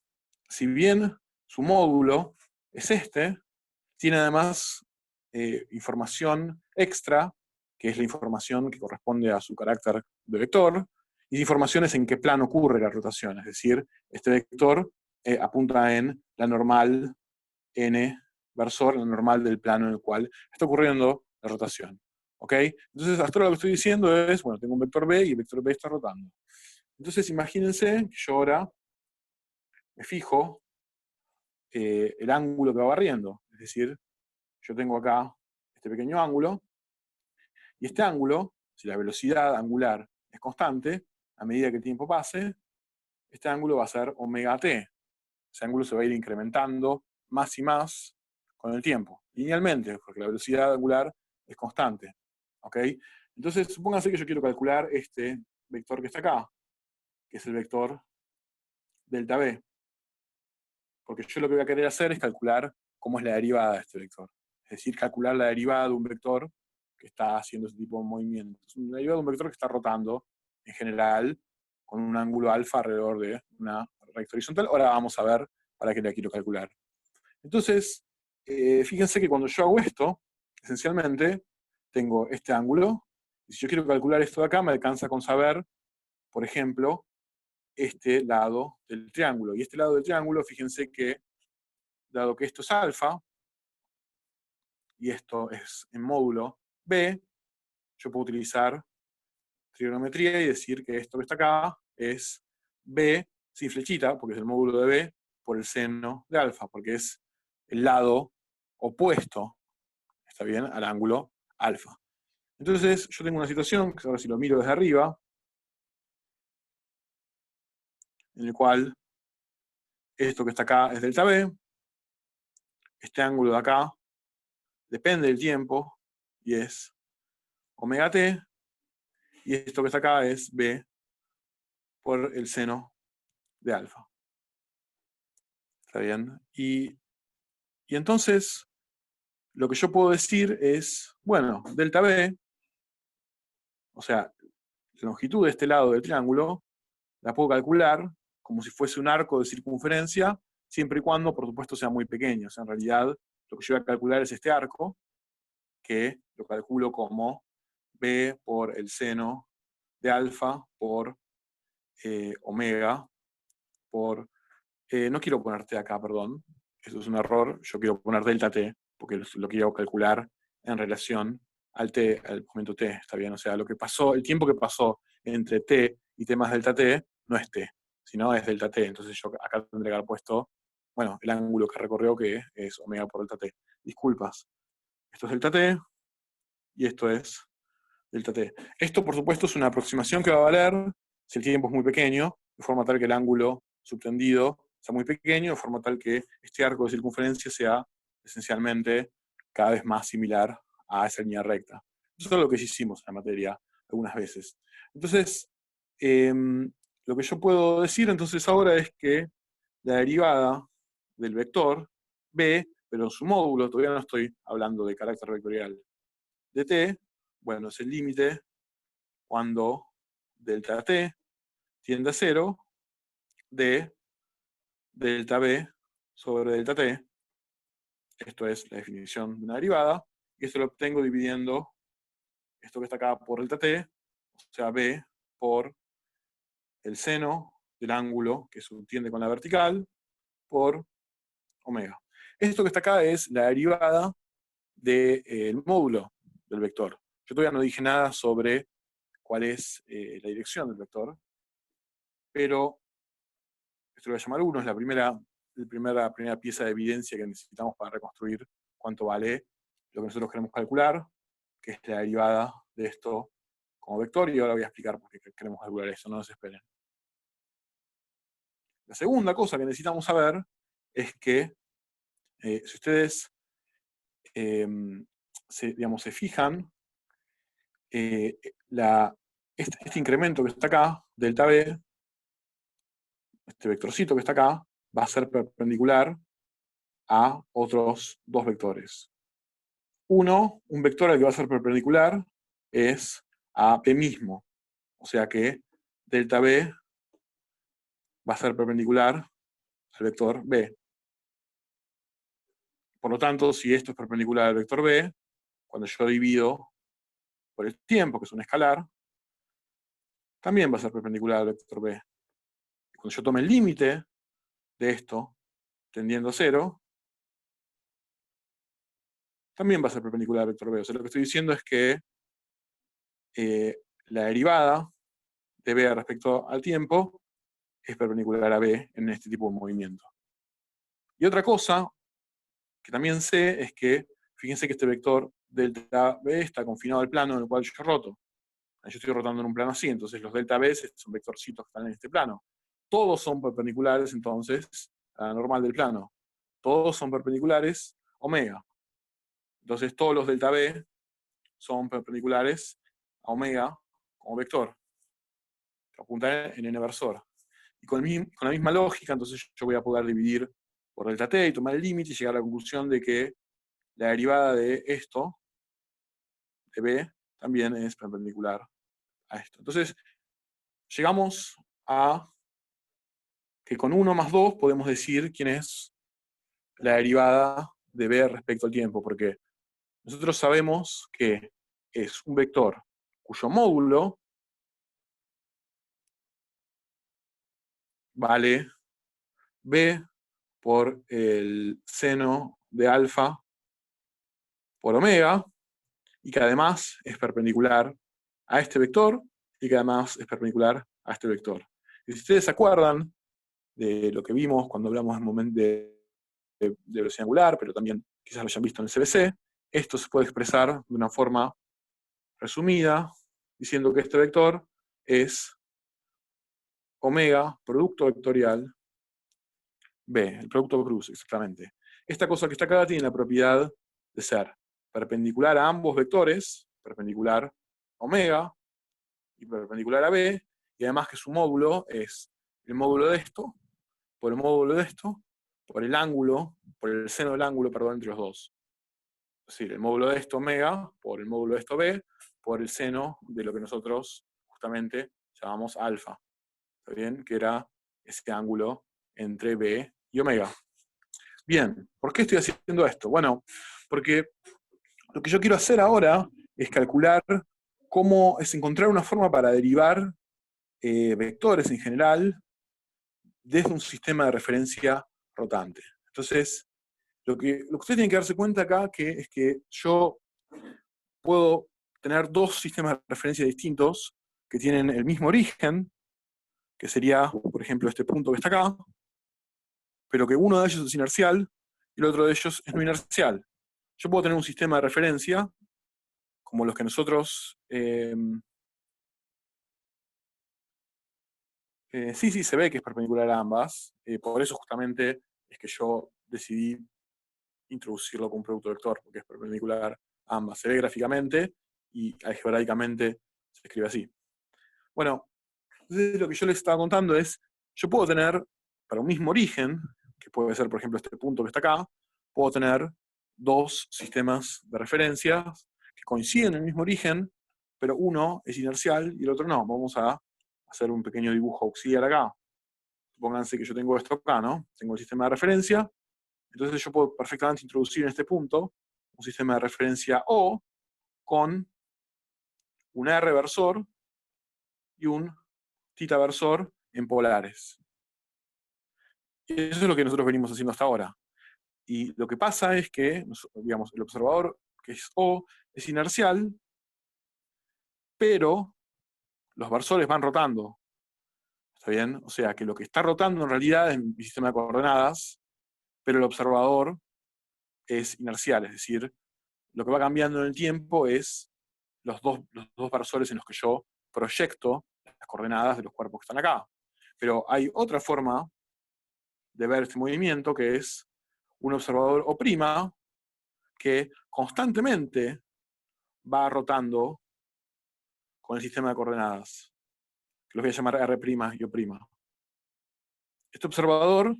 S1: si bien su módulo es este, tiene además información extra, que es la información que corresponde a su carácter de vector, y información es en qué plano ocurre la rotación. Es decir, este vector apunta en la normal n versor, la normal del plano en el cual está ocurriendo la rotación. ¿Ok? Entonces, hasta ahora lo que estoy diciendo es, bueno, tengo un vector B y el vector B está rotando. Entonces, imagínense que yo ahora me fijo el ángulo que va barriendo. Es decir, yo tengo acá este pequeño ángulo, y este ángulo, si la velocidad angular es constante, a medida que el tiempo pase, este ángulo va a ser omega t. Ese ángulo se va a ir incrementando más y más con el tiempo, linealmente, porque la velocidad angular es constante. ¿Ok? Entonces, supónganse que yo quiero calcular este vector que está acá, que es el vector delta b. Porque yo lo que voy a querer hacer es calcular cómo es la derivada de este vector. Es decir, calcular la derivada de un vector que está haciendo ese tipo de movimientos. La derivada de un vector que está rotando, en general, con un ángulo alfa alrededor de una recta horizontal. Ahora vamos a ver para qué la quiero calcular. Entonces, fíjense que cuando yo hago esto, esencialmente, tengo este ángulo, y si yo quiero calcular esto de acá, me alcanza con saber, por ejemplo, este lado del triángulo. Y este lado del triángulo, fíjense que, dado que esto es alfa, y esto es en módulo B, yo puedo utilizar trigonometría y decir que esto que está acá es B sin flechita, porque es el módulo de B, por el seno de alfa, porque es el lado opuesto, ¿está bien?, al ángulo alfa. Entonces, yo tengo una situación, que ahora si lo miro desde arriba, en el cual esto que está acá es delta B, este ángulo de acá depende del tiempo, y es omega t, Y esto que está acá es B por el seno de alfa. ¿Está bien? Y entonces, lo que yo puedo decir es, bueno, delta B, o sea, la longitud de este lado del triángulo, la puedo calcular como si fuese un arco de circunferencia, siempre y cuando, por supuesto, sea muy pequeño. O sea, en realidad, lo que yo voy a calcular es este arco, que lo calculo como B por el seno de alfa por omega por... no quiero ponerte acá, perdón. Eso es un error. Yo quiero poner delta t, porque lo quiero calcular en relación al t, al momento t, ¿está bien? O sea, lo que pasó, el tiempo que pasó entre t y t más delta t no es t, sino es delta t. Entonces yo acá tendré que haber puesto, bueno, el ángulo que recorrió, que es omega por delta t. Disculpas. Esto es delta t y esto es delta t. Esto, por supuesto, es una aproximación que va a valer si el tiempo es muy pequeño, de forma tal que el ángulo subtendido sea muy pequeño, de forma tal que este arco de circunferencia sea esencialmente cada vez más similar a esa línea recta. Eso es lo que ya hicimos en la materia algunas veces. Entonces, lo que yo puedo decir entonces ahora es que la derivada del vector b, pero en su módulo, todavía no estoy hablando de carácter vectorial, de t, bueno, es el límite cuando delta t tiende a 0 de delta b sobre delta t. Esto es la definición de una derivada. Y esto lo obtengo dividiendo esto que está acá por delta t, o sea, b por el seno del ángulo que subtiende con la vertical por omega. Esto que está acá es la derivada del módulo del vector. Yo todavía no dije nada sobre cuál es la dirección del vector, pero esto lo voy a llamar 1, es la primera pieza de evidencia que necesitamos para reconstruir cuánto vale lo que nosotros queremos calcular, que es la derivada de esto como vector, y ahora voy a explicar por qué queremos calcular eso, no nos esperen. La segunda cosa que necesitamos saber es que si ustedes se fijan, este incremento que está acá, delta B, este vectorcito que está acá, va a ser perpendicular a otros dos vectores. Uno, un vector al que va a ser perpendicular, es a P mismo. O sea que delta B va a ser perpendicular al vector B. Por lo tanto, si esto es perpendicular al vector B, cuando yo divido por el tiempo, que es un escalar, también va a ser perpendicular al vector B. Cuando yo tome el límite de esto, tendiendo a 0, también va a ser perpendicular al vector B. O sea, lo que estoy diciendo es que la derivada de B respecto al tiempo es perpendicular a B en este tipo de movimiento. Y otra cosa que también sé es que, fíjense que este vector delta B está confinado al plano en el cual yo roto. Yo estoy rotando en un plano así, entonces los delta B son vectorcitos que están en este plano. Todos son perpendiculares, entonces, a la normal del plano. Todos son perpendiculares omega. Entonces todos los delta B son perpendiculares a omega como vector, que apunta en n versor. Y con la misma lógica, entonces yo voy a poder dividir por delta t y tomar el límite y llegar a la conclusión de que la derivada de esto, de b, también es perpendicular a esto. Entonces, llegamos a que con 1 más 2 podemos decir quién es la derivada de b respecto al tiempo, porque nosotros sabemos que es un vector cuyo módulo vale b por el seno de alfa por omega, y que además es perpendicular a este vector, y que además es perpendicular a este vector. Y si ustedes se acuerdan de lo que vimos cuando hablamos del momento de velocidad angular, pero también quizás lo hayan visto en el CBC, esto se puede expresar de una forma resumida, diciendo que este vector es omega, producto vectorial, B, el producto cruz, exactamente. Esta cosa que está acá tiene la propiedad de ser perpendicular a ambos vectores, perpendicular omega, y perpendicular a B, y además que su módulo es el módulo de esto, por el módulo de esto, por el ángulo, por el seno del ángulo, perdón, entre los dos. Es decir, el módulo de esto omega, por el módulo de esto B, por el seno de lo que nosotros justamente llamamos alfa. ¿Está bien? Que era ese ángulo entre B y omega. Bien, ¿por qué estoy haciendo esto? Bueno, porque lo que yo quiero hacer ahora es calcular cómo es encontrar una forma para derivar vectores en general desde un sistema de referencia rotante. Entonces, lo que usted tiene que darse cuenta acá es que yo puedo tener dos sistemas de referencia distintos que tienen el mismo origen, que sería, por ejemplo, este punto que está acá, pero que uno de ellos es inercial y el otro de ellos es no inercial. Yo puedo tener un sistema de referencia, como los que nosotros... sí, se ve que es perpendicular a ambas, por eso justamente es que yo decidí introducirlo con un producto vector, porque es perpendicular a ambas. Se ve gráficamente y algebraicamente se escribe así. Bueno, entonces lo que yo les estaba contando es, yo puedo tener, para un mismo origen, que puede ser, por ejemplo, este punto que está acá, puedo tener dos sistemas de referencia que coinciden en el mismo origen, pero uno es inercial y el otro no. Vamos a hacer un pequeño dibujo auxiliar acá. Supónganse que yo tengo esto acá, ¿no? Tengo el sistema de referencia, entonces yo puedo perfectamente introducir en este punto un sistema de referencia O con un R versor y un θ versor en polares. Y eso es lo que nosotros venimos haciendo hasta ahora. Y lo que pasa es que, digamos, el observador, que es O, es inercial, pero los versores van rotando. ¿Está bien? O sea, que lo que está rotando en realidad es mi sistema de coordenadas, pero el observador es inercial, es decir, lo que va cambiando en el tiempo es los dos versores en los que yo proyecto las coordenadas de los cuerpos que están acá. Pero hay otra forma de ver este movimiento, que es un observador O' que constantemente va rotando con el sistema de coordenadas, que los voy a llamar R' y O'. Este observador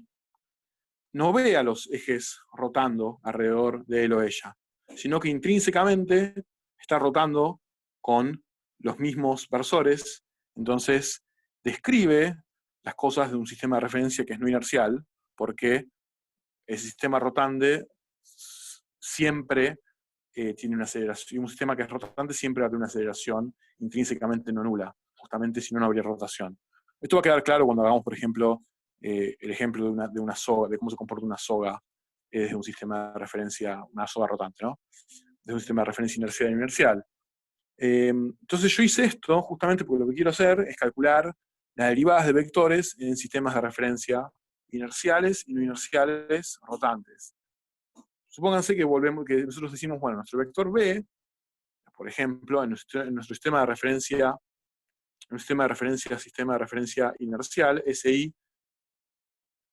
S1: no ve a los ejes rotando alrededor de él o ella, sino que intrínsecamente está rotando con los mismos versores, entonces describe las cosas de un sistema de referencia que es no inercial, porque el sistema rotante siempre tiene una aceleración, un sistema que es rotante siempre va a tener una aceleración intrínsecamente no nula, justamente si no, no habría rotación. Esto va a quedar claro cuando hagamos, por ejemplo, el ejemplo de una soga, de cómo se comporta una soga desde un sistema de referencia, una soga rotante, ¿no? Desde un sistema de referencia inercial e inercial. Entonces yo hice esto justamente porque lo que quiero hacer es calcular las derivadas de vectores en sistemas de referencia inerciales y no inerciales rotantes. Supónganse que nosotros decimos, bueno, nuestro vector B, por ejemplo, en nuestro sistema de referencia, sistema de referencia inercial, SI,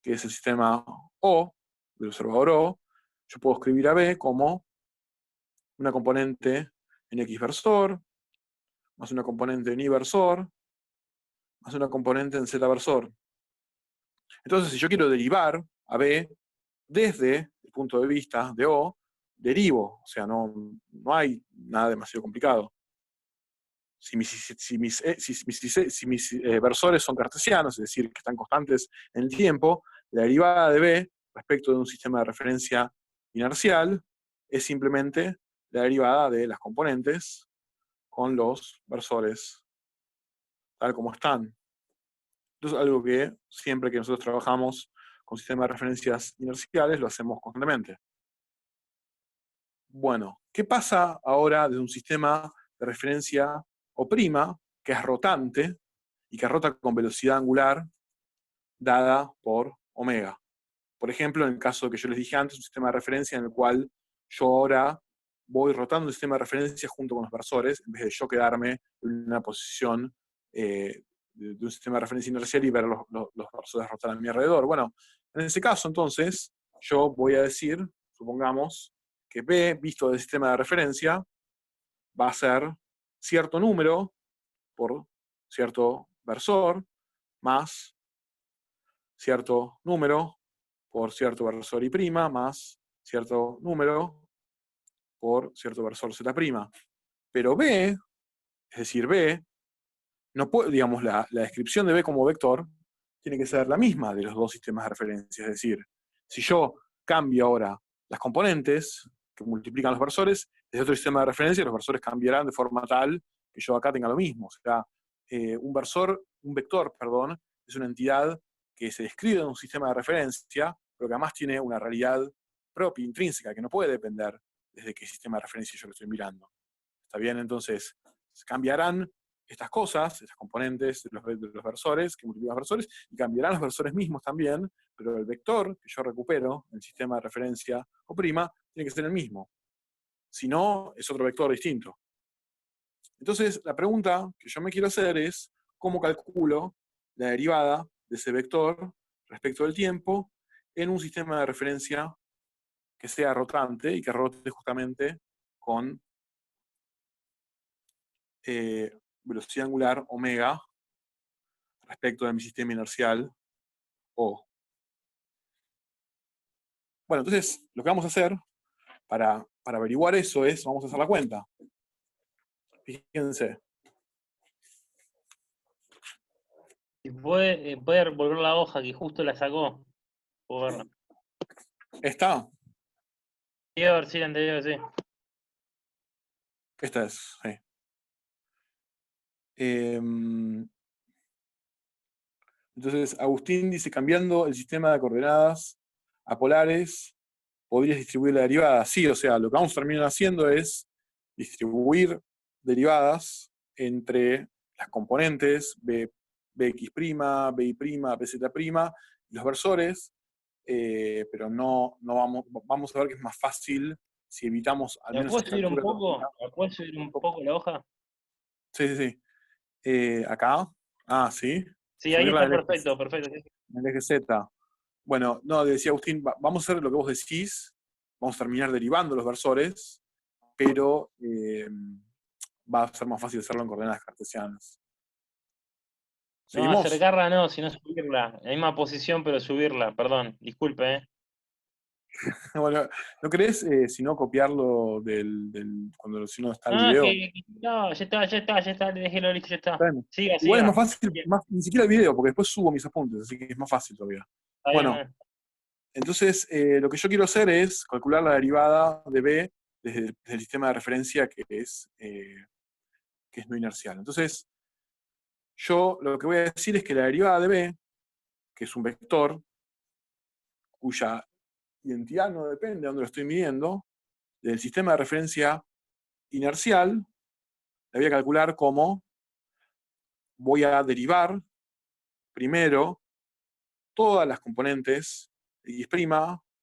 S1: que es el sistema O, del observador O, yo puedo escribir a B como una componente en X versor, más una componente en Y versor, más una componente en Z versor. Entonces, si yo quiero derivar a B desde el punto de vista de O, derivo, o sea, no hay nada demasiado complicado. Si mis versores son cartesianos, es decir, que están constantes en el tiempo, la derivada de B respecto de un sistema de referencia inercial es simplemente la derivada de las componentes con los versores tal como están. Entonces, algo que siempre que nosotros trabajamos con sistemas de referencias inerciales lo hacemos constantemente. Bueno, ¿qué pasa ahora de un sistema de referencia O', que es rotante y que rota con velocidad angular dada por omega? Por ejemplo, en el caso que yo les dije antes, un sistema de referencia en el cual yo ahora voy rotando el sistema de referencia junto con los versores, en vez de yo quedarme en una posición de un sistema de referencia inercial y ver los versores rotar a mi alrededor. Bueno, en ese caso, entonces, yo voy a decir, supongamos, que B, visto del sistema de referencia, va a ser cierto número por cierto versor más cierto número por cierto versor y prima más cierto número por cierto versor z'. Pero B, es decir, B, no puede, digamos, la descripción de B como vector tiene que ser la misma de los dos sistemas de referencia. Es decir, si yo cambio ahora las componentes que multiplican los versores, desde otro sistema de referencia los versores cambiarán de forma tal que yo acá tenga lo mismo. O sea, un vector, es una entidad que se describe en un sistema de referencia, pero que además tiene una realidad propia, intrínseca, que no puede depender desde qué sistema de referencia yo lo estoy mirando. ¿Está bien? Entonces, cambiarán estas cosas, estas componentes de los versores, que multiplican los versores, y cambiarán los versores mismos también, pero el vector que yo recupero en el sistema de referencia o prima tiene que ser el mismo. Si no, es otro vector distinto. Entonces, la pregunta que yo me quiero hacer es, ¿cómo calculo la derivada de ese vector respecto del tiempo en un sistema de referencia que sea rotante y que rote justamente con velocidad angular omega respecto de mi sistema inercial O? Bueno, entonces lo que vamos a hacer para averiguar eso es, vamos a hacer la cuenta. Fíjense.
S4: Y puede volver la hoja que justo la sacó. Puedo verla.
S1: ¿Esta?
S4: Anterior, sí, anterior, sí.
S1: Esta es, sí. Entonces, Agustín dice, cambiando el sistema de coordenadas a polares, ¿podrías distribuir la derivada? Sí, o sea, lo que vamos a terminar haciendo es distribuir derivadas entre las componentes Bx', Bi', Bz', y los versores, pero no vamos a ver que es más fácil si evitamos al
S4: ¿Me
S1: menos
S4: puedes
S1: esta
S4: subir un
S1: altura.
S4: poco? ¿Me puedes subir un poco la hoja?
S1: Sí, sí, sí. Acá. Ah, sí.
S4: Sí, ahí
S1: Subirla
S4: está
S1: del eje,
S4: perfecto, perfecto. Sí.
S1: del eje Z. Bueno, no, decía Agustín, vamos a hacer lo que vos decís, vamos a terminar derivando los versores, pero va a ser más fácil hacerlo en coordenadas cartesianas.
S4: No,
S1: ¿Seguimos?
S4: acercarla no, sino subirla. En la misma posición, pero subirla, perdón. Disculpe,
S1: Bueno, ¿no querés, si no, copiarlo cuando si no está el
S4: No,
S1: video?
S4: no, ya está, déjelo listo, ya está.
S1: Está bien.
S4: Siga,
S1: Igual es
S4: siga.
S1: más fácil, ni siquiera el video, porque después subo mis apuntes, así que es más fácil todavía.
S4: Está
S1: Bueno,
S4: bien.
S1: entonces lo que yo quiero hacer es calcular la derivada de B desde el sistema de referencia que es no inercial. Entonces, yo lo que voy a decir es que la derivada de B, que es un vector, cuya identidad no depende de dónde lo estoy midiendo, del sistema de referencia inercial, la voy a calcular como voy a derivar primero todas las componentes X',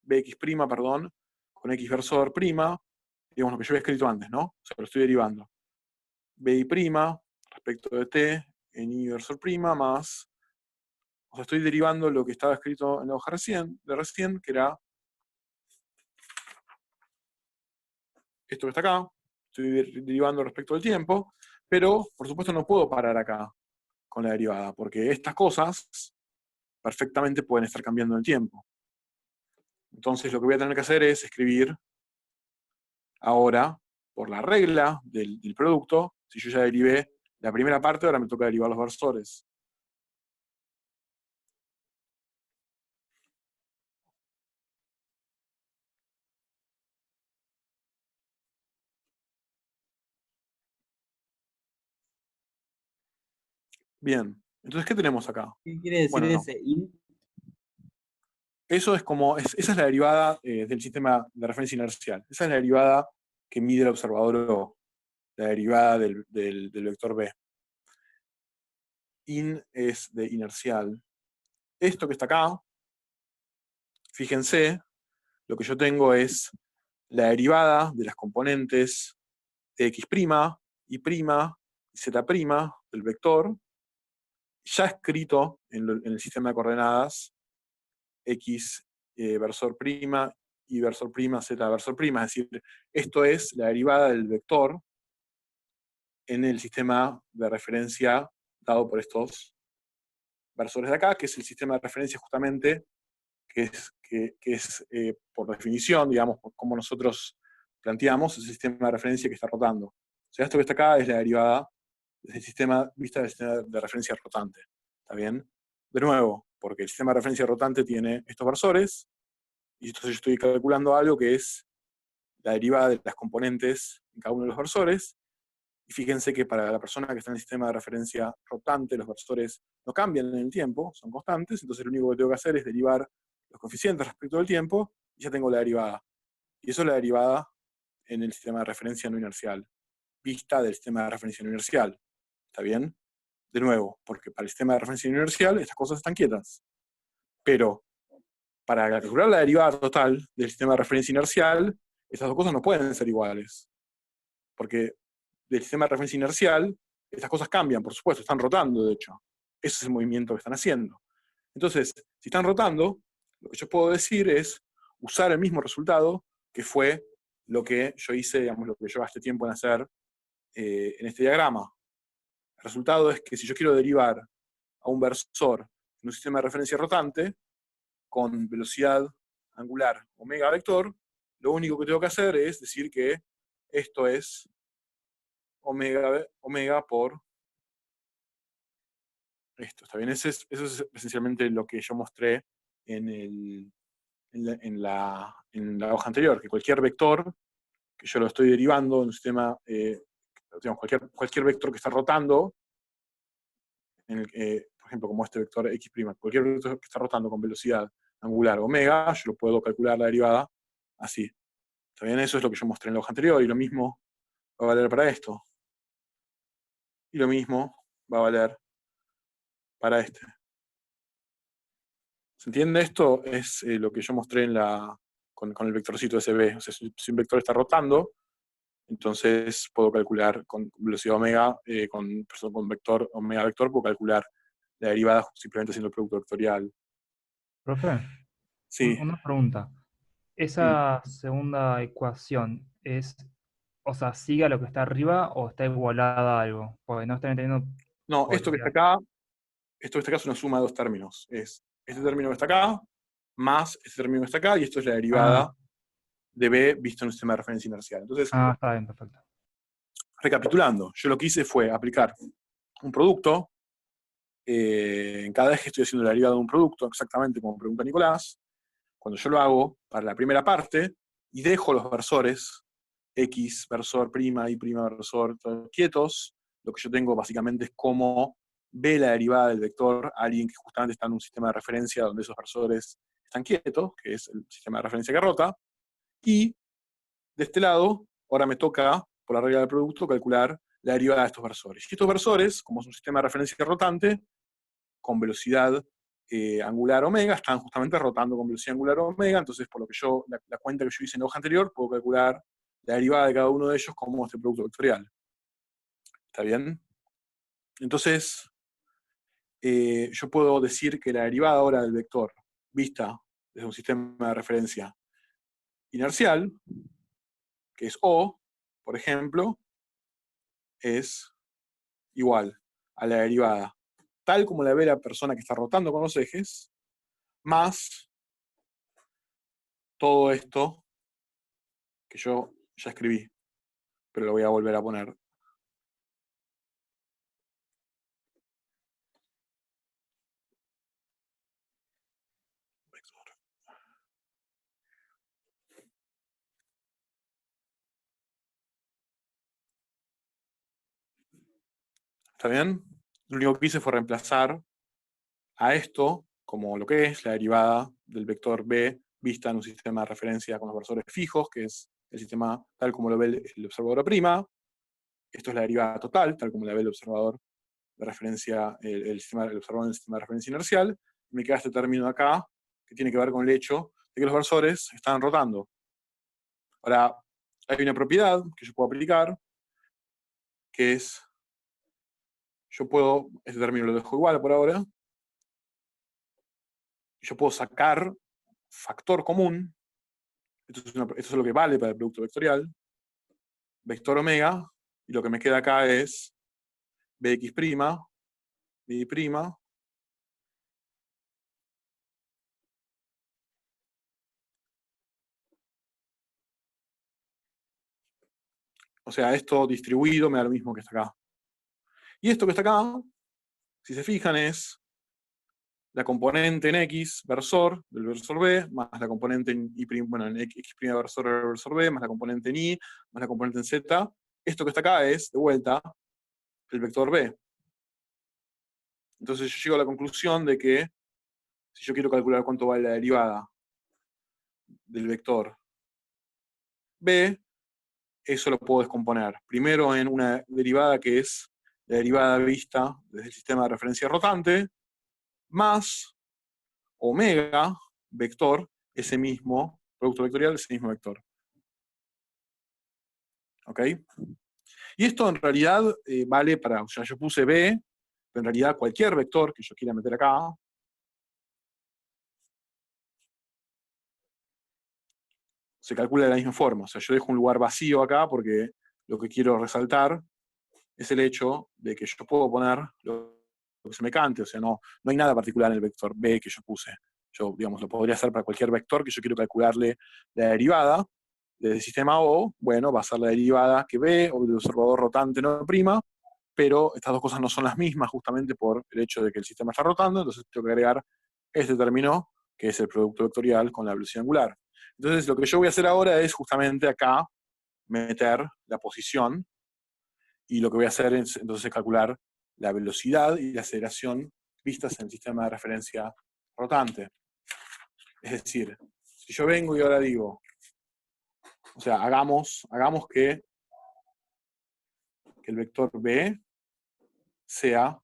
S1: Bx', perdón, con X versor prima, digamos lo que yo había escrito antes, ¿no? O sea, lo estoy derivando. Bi' respecto de t en Y versor prima más, o sea, estoy derivando lo que estaba escrito en la hoja de recién, que era esto que está acá, estoy derivando respecto del tiempo, pero por supuesto no puedo parar acá con la derivada, porque estas cosas perfectamente pueden estar cambiando en el tiempo. Entonces lo que voy a tener que hacer es escribir ahora, por la regla del producto, si yo ya derivé la primera parte, ahora me toca derivar los versores. Bien, entonces, ¿qué tenemos acá?
S7: ¿Qué quiere decir
S1: Bueno, no.
S7: ese int?
S1: Eso es como, esa es la derivada del sistema de referencia inercial. Esa es la derivada que mide el observador O, la derivada del vector B. In es de inercial. Esto que está acá, fíjense, lo que yo tengo es la derivada de las componentes de X', Y', y Z' del vector, ya escrito en el sistema de coordenadas X versor prima, Y versor prima, Z versor prima. Es decir, esto es la derivada del vector en el sistema de referencia dado por estos versores de acá, que es el sistema de referencia justamente, que es por definición, digamos, por cómo nosotros planteamos, es el sistema de referencia que está rotando. O sea, esto que está acá es la derivada desde el sistema, vista del sistema de referencia rotante. ¿Está bien? De nuevo, porque el sistema de referencia rotante tiene estos versores, y entonces yo estoy calculando algo que es la derivada de las componentes en cada uno de los versores. Y fíjense que para la persona que está en el sistema de referencia rotante, los versores no cambian en el tiempo, son constantes, entonces lo único que tengo que hacer es derivar los coeficientes respecto del tiempo, y ya tengo la derivada. Y eso es la derivada en el sistema de referencia no inercial, vista del sistema de referencia no inercial. ¿Está bien? De nuevo, porque para el sistema de referencia no inercial estas cosas están quietas. Pero para calcular la derivada total del sistema de referencia inercial, estas dos cosas no pueden ser iguales. Porque del sistema de referencia inercial, estas cosas cambian, por supuesto, están rotando, de hecho. Ese es el movimiento que están haciendo. Entonces, si están rotando, lo que yo puedo decir es usar el mismo resultado que fue lo que yo hice, digamos, lo que yo gasté tiempo en hacer en este diagrama. El resultado es que si yo quiero derivar a un versor en un sistema de referencia rotante, con velocidad angular omega vector, lo único que tengo que hacer es decir que esto es omega por esto. ¿Está bien? Eso es esencialmente lo que yo mostré en la hoja anterior, que cualquier vector que yo lo estoy derivando en un sistema, digamos, cualquier vector que está rotando, por ejemplo, como este vector x', cualquier vector que está rotando con velocidad angular omega, yo lo puedo calcular la derivada así. ¿Está bien? Eso es lo que yo mostré en la hoja anterior, y lo mismo va a valer para esto. Y lo mismo va a valer para este. ¿Se entiende esto? Es lo que yo mostré con el vectorcito SB. O sea, si un vector está rotando, entonces puedo calcular con velocidad omega, con vector omega vector, puedo calcular la derivada simplemente haciendo el producto vectorial.
S3: Profe,
S1: Sí.
S3: una pregunta. ¿Esa segunda ecuación o sea, sigue a lo que está arriba o está igualada a algo? Porque no estoy entendiendo.
S1: No, esto que está acá es una suma de dos términos. Es este término que está acá, más este término que está acá, y esto es la derivada de B visto en un sistema de referencia inercial. Entonces,
S3: está bien, perfecto.
S1: recapitulando, yo lo que hice fue aplicar un producto, en cada vez que estoy haciendo la derivada de un producto, exactamente como pregunta Nicolás, cuando yo lo hago para la primera parte, y dejo los versores, X, versor prima, Y prima, versor, todos quietos, lo que yo tengo básicamente es cómo ve la derivada del vector alguien que justamente está en un sistema de referencia donde esos versores están quietos, que es el sistema de referencia que rota, y de este lado, ahora me toca, por la regla del producto, calcular la derivada de estos versores. Y estos versores, como es un sistema de referencia rotante, con velocidad angular omega, están justamente rotando con velocidad angular omega, entonces por lo que la cuenta que yo hice en la hoja anterior, puedo calcular la derivada de cada uno de ellos como este producto vectorial. ¿Está bien? Entonces, yo puedo decir que la derivada ahora del vector, vista desde un sistema de referencia inercial, que es O, por ejemplo, es igual a la derivada tal como la ve la persona que está rotando con los ejes, más todo esto que yo ya escribí, pero lo voy a volver a poner. ¿Está bien? Lo único que hice fue reemplazar a esto como lo que es la derivada del vector B vista en un sistema de referencia con los versores fijos, que es el sistema tal como lo ve el observador A'. Esto es la derivada total, tal como la ve el observador de referencia, el observador del sistema de referencia inercial. Y me queda este término de acá, que tiene que ver con el hecho de que los versores están rotando. Ahora, hay una propiedad que yo puedo aplicar, que es, este término lo dejo igual por ahora, yo puedo sacar factor común, esto es lo que vale para el producto vectorial, vector omega, y lo que me queda acá es bx', I'. O sea, esto distribuido me da lo mismo que está acá. Y esto que está acá, si se fijan, es la componente en X versor del versor B, más la componente en Y', bueno, en X' versor del versor B, más la componente en Y, más la componente en Z. Esto que está acá es, de vuelta, el vector B. Entonces yo llego a la conclusión de que si yo quiero calcular cuánto vale la derivada del vector B, eso lo puedo descomponer. Primero en una derivada que es la derivada vista desde el sistema de referencia rotante, más omega vector, ese mismo producto vectorial, ese mismo vector. ¿Ok? Y esto en realidad vale para, o sea, yo puse B, pero en realidad cualquier vector que yo quiera meter acá, se calcula de la misma forma. O sea, yo dejo un lugar vacío acá porque lo que quiero resaltar es el hecho de que yo puedo poner lo que se me cante. O sea, no hay nada particular en el vector B que yo puse. Yo, digamos, lo podría hacer para cualquier vector que yo quiero calcularle la derivada del sistema O. Bueno, va a ser la derivada que B, o del observador rotante no prima, pero estas dos cosas no son las mismas justamente por el hecho de que el sistema está rotando, entonces tengo que agregar este término, que es el producto vectorial con la velocidad angular. Entonces lo que yo voy a hacer ahora es justamente acá meter la posición, y lo que voy a hacer es entonces calcular la velocidad y la aceleración vistas en el sistema de referencia rotante. Es decir, si yo vengo y ahora digo, o sea, hagamos que el vector B sea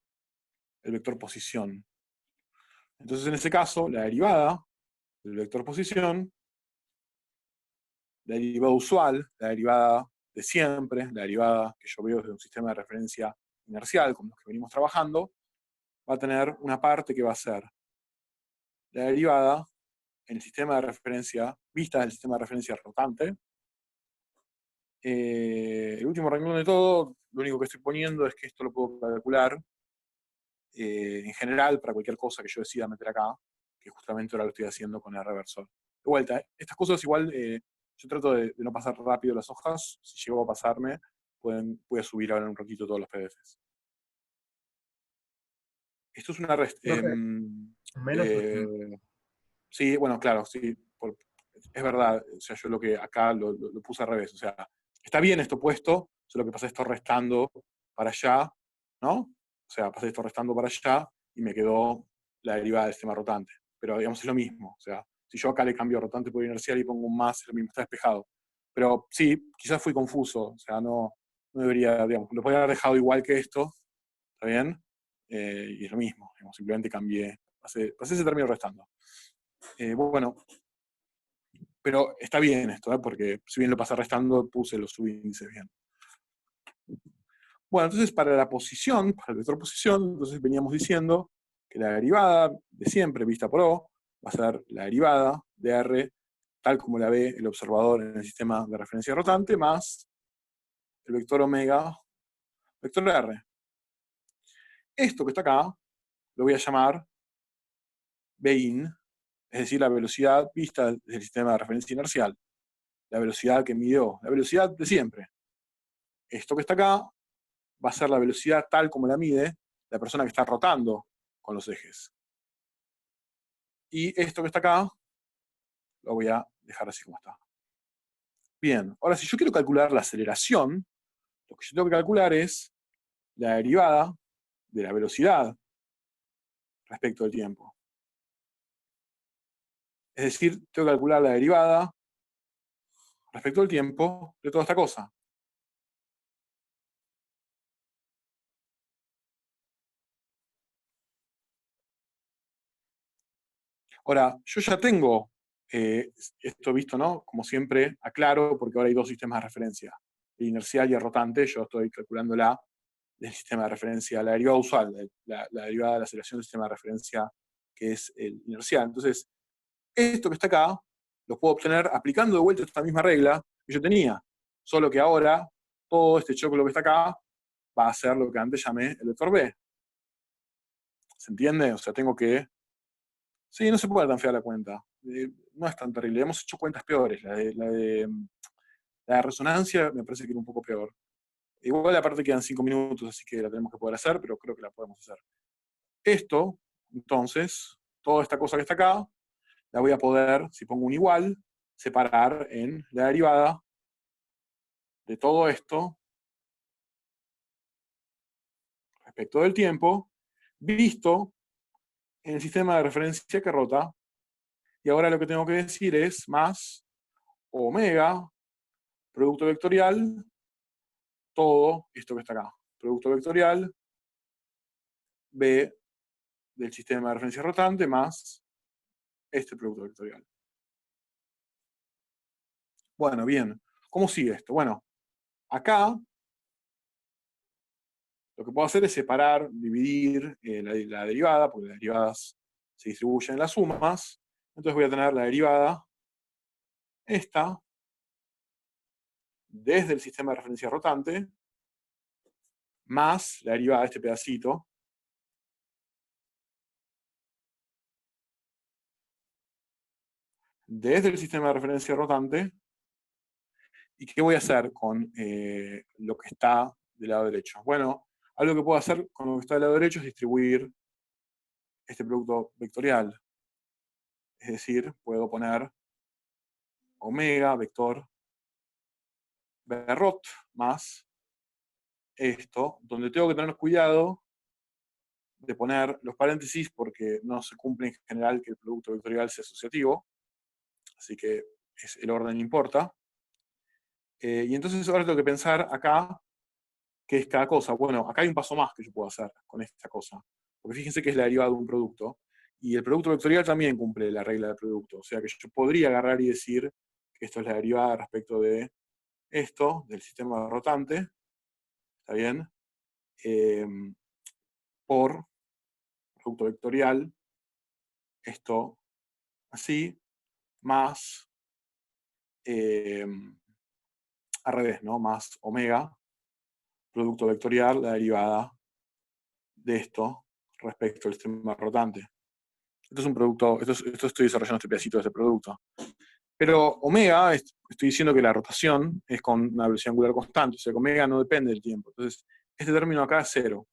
S1: el vector posición. Entonces en ese caso, la derivada del vector posición, la derivada usual, la derivada de siempre, la derivada que yo veo desde un sistema de referencia inercial, con los que venimos trabajando, va a tener una parte que va a ser la derivada en el sistema de referencia, vista del sistema de referencia rotante. El último renglón de todo, lo único que estoy poniendo es que esto lo puedo calcular en general para cualquier cosa que yo decida meter acá, que justamente ahora lo estoy haciendo con el reversor. De vuelta, estas cosas igual, yo trato de no pasar rápido las hojas. Si llego a pasarme, voy a subir ahora en un ratito todos los PDFs. Esto es una sí, bueno, claro, sí, es verdad. O sea, yo lo que acá lo puse al revés. O sea, está bien esto puesto, solo que pasé esto restando para allá, ¿no? O sea, pasé esto restando para allá y me quedó la derivada del sistema rotante. Pero digamos, es lo mismo. O sea, si yo acá le cambio rotante por inercial y pongo un más, es lo mismo, está despejado. Pero sí, quizás fui confuso. O sea, no debería, digamos, lo podría haber dejado igual que esto, ¿está bien? Y es lo mismo, digamos, simplemente cambié, pasé ese término restando. Bueno, pero está bien esto, porque si bien lo pasé restando, puse los subíndices bien. Bueno, entonces para la posición, para el vector posición, entonces veníamos diciendo que la derivada de siempre vista por O va a ser la derivada de R tal como la ve el observador en el sistema de referencia rotante, más el vector omega, vector R. Esto que está acá lo voy a llamar Bin, es decir, la velocidad vista del sistema de referencia inercial, la velocidad que midió, la velocidad de siempre. Esto que está acá va a ser la velocidad tal como la mide la persona que está rotando con los ejes. Y esto que está acá lo voy a dejar así como está. Bien, ahora si yo quiero calcular la aceleración, lo que yo tengo que calcular es la derivada de la velocidad respecto del tiempo. Es decir, tengo que calcular la derivada respecto al tiempo de toda esta cosa. Ahora, yo ya tengo esto visto, ¿no? Como siempre, aclaro, porque ahora hay dos sistemas de referencia, el inercial y el rotante. Yo estoy calculándola del sistema de referencia, la derivada usual, la derivada de la aceleración del sistema de referencia, que es el inercial. Entonces, esto que está acá, lo puedo obtener aplicando de vuelta esta misma regla que yo tenía, solo que ahora todo este choclo que está acá va a ser lo que antes llamé el vector B. ¿Se entiende? O sea, tengo que... Sí, no se puede tan fea la cuenta. No es tan terrible. Hemos hecho cuentas peores. La de resonancia me parece que era un poco peor. Igual aparte quedan 5 minutos, así que la tenemos que poder hacer, pero creo que la podemos hacer. Esto, entonces, toda esta cosa que está acá, la voy a poder, si pongo un igual, separar en la derivada de todo esto respecto del tiempo, visto en el sistema de referencia que rota, y ahora lo que tengo que decir es más omega, producto vectorial, todo esto que está acá. Producto vectorial, B del sistema de referencia rotante, más este producto vectorial. Bueno, bien. ¿Cómo sigue esto? Bueno, acá lo que puedo hacer es separar, dividir la derivada, porque las derivadas se distribuyen en las sumas. Entonces voy a tener la derivada, esta, desde el sistema de referencia rotante, más la derivada de este pedacito, desde el sistema de referencia rotante. ¿Y qué voy a hacer con lo que está del lado derecho? Bueno, algo que puedo hacer con lo que está del lado derecho es distribuir este producto vectorial. Es decir, puedo poner omega vector Berrot más esto, donde tengo que tener cuidado de poner los paréntesis porque no se cumple en general que el producto vectorial sea asociativo, así que el orden importa. Y entonces ahora tengo que pensar acá qué es cada cosa. Bueno, acá hay un paso más que yo puedo hacer con esta cosa, porque fíjense que es la derivada de un producto, y el producto vectorial también cumple la regla del producto, o sea que yo podría agarrar y decir que esto es la derivada respecto de esto, del sistema rotante, ¿está bien? Por producto vectorial, esto así, más al revés, ¿no? Más omega, producto vectorial, la derivada de esto respecto al sistema rotante. Esto es un producto, esto estoy desarrollando este pedacito de este producto. Pero omega, estoy diciendo que la rotación es con una velocidad angular constante, o sea que omega no depende del tiempo. Entonces, este término acá es 0.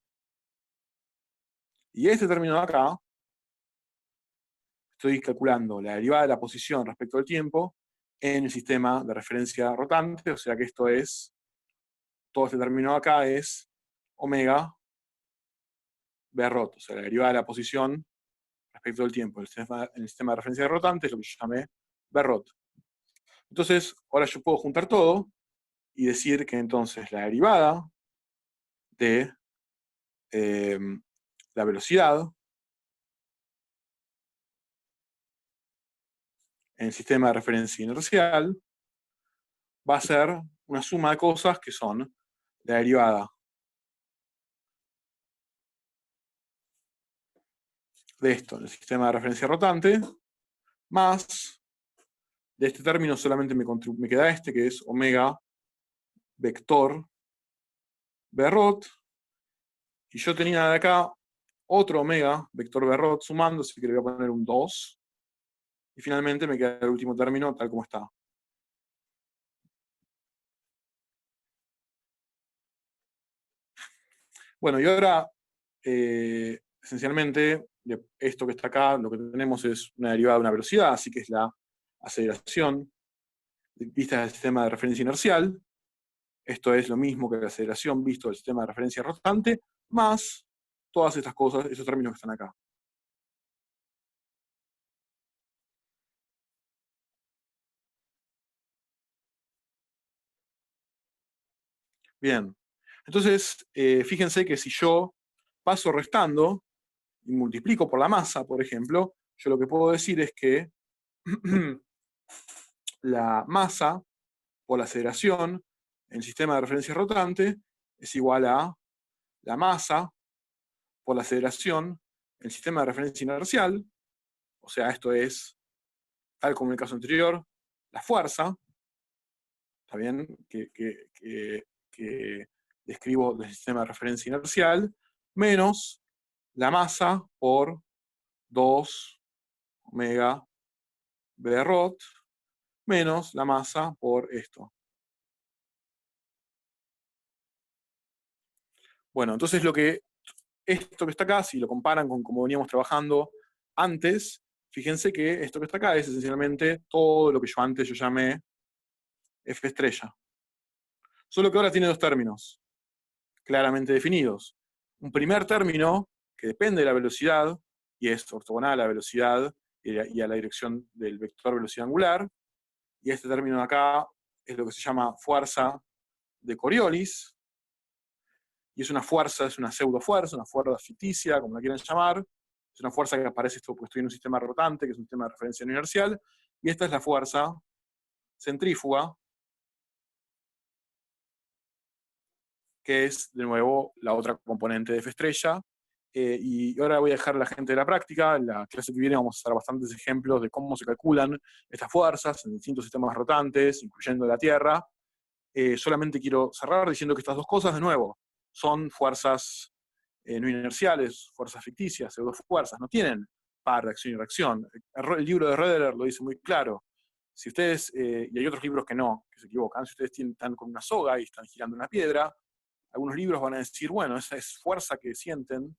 S1: Y este término de acá, estoy calculando la derivada de la posición respecto al tiempo en el sistema de referencia rotante, o sea que esto es, todo este término de acá es omega Berrot, o sea la derivada de la posición respecto al tiempo en el sistema de referencia rotante es lo que yo llamé Berrot. Entonces, ahora yo puedo juntar todo y decir que entonces la derivada de la velocidad en el sistema de referencia inercial va a ser una suma de cosas que son la derivada de esto en el sistema de referencia rotante, más de este término solamente me queda este, que es omega vector Berrot, y yo tenía de acá otro omega vector Berrot sumando, así que le voy a poner un 2, y finalmente me queda el último término tal como está. Bueno, y ahora, esencialmente, esto que está acá, lo que tenemos es una derivada de una velocidad, así que es la aceleración vista del sistema de referencia inercial. Esto es lo mismo que la aceleración visto del sistema de referencia rotante, más todas estas cosas, esos términos que están acá. Bien. Entonces, fíjense que si yo paso restando y multiplico por la masa, por ejemplo, yo lo que puedo decir es que la masa por la aceleración en el sistema de referencia rotante es igual a la masa por la aceleración en el sistema de referencia inercial, o sea, esto es, tal como en el caso anterior, la fuerza, ¿está bien? Que describo del sistema de referencia inercial, menos la masa por 2 omega B rot menos la masa por esto. Bueno, entonces esto que está acá, si lo comparan con cómo veníamos trabajando antes, fíjense que esto que está acá es esencialmente todo lo que yo llamé F estrella. Solo que ahora tiene dos términos claramente definidos. Un primer término que depende de la velocidad, y es ortogonal a la velocidad y a la dirección del vector velocidad angular, y este término de acá es lo que se llama fuerza de Coriolis, y es una pseudofuerza, una fuerza ficticia, como la quieran llamar. Es una fuerza que aparece porque estoy en un sistema rotante, que es un sistema de referencia no inercial, y esta es la fuerza centrífuga, que es, de nuevo, la otra componente de F estrella. Y ahora voy a dejar a la gente de la práctica. En la clase que viene vamos a hacer bastantes ejemplos de cómo se calculan estas fuerzas en distintos sistemas rotantes, incluyendo la Tierra. Solamente quiero cerrar diciendo que estas dos cosas, de nuevo, son fuerzas no inerciales, fuerzas ficticias, pseudofuerzas, no tienen par de acción y reacción. El libro de Roederer lo dice muy claro. Si ustedes, y hay otros libros que se equivocan, si ustedes están con una soga y están girando una piedra, algunos libros van a decir, bueno, esa es fuerza que sienten,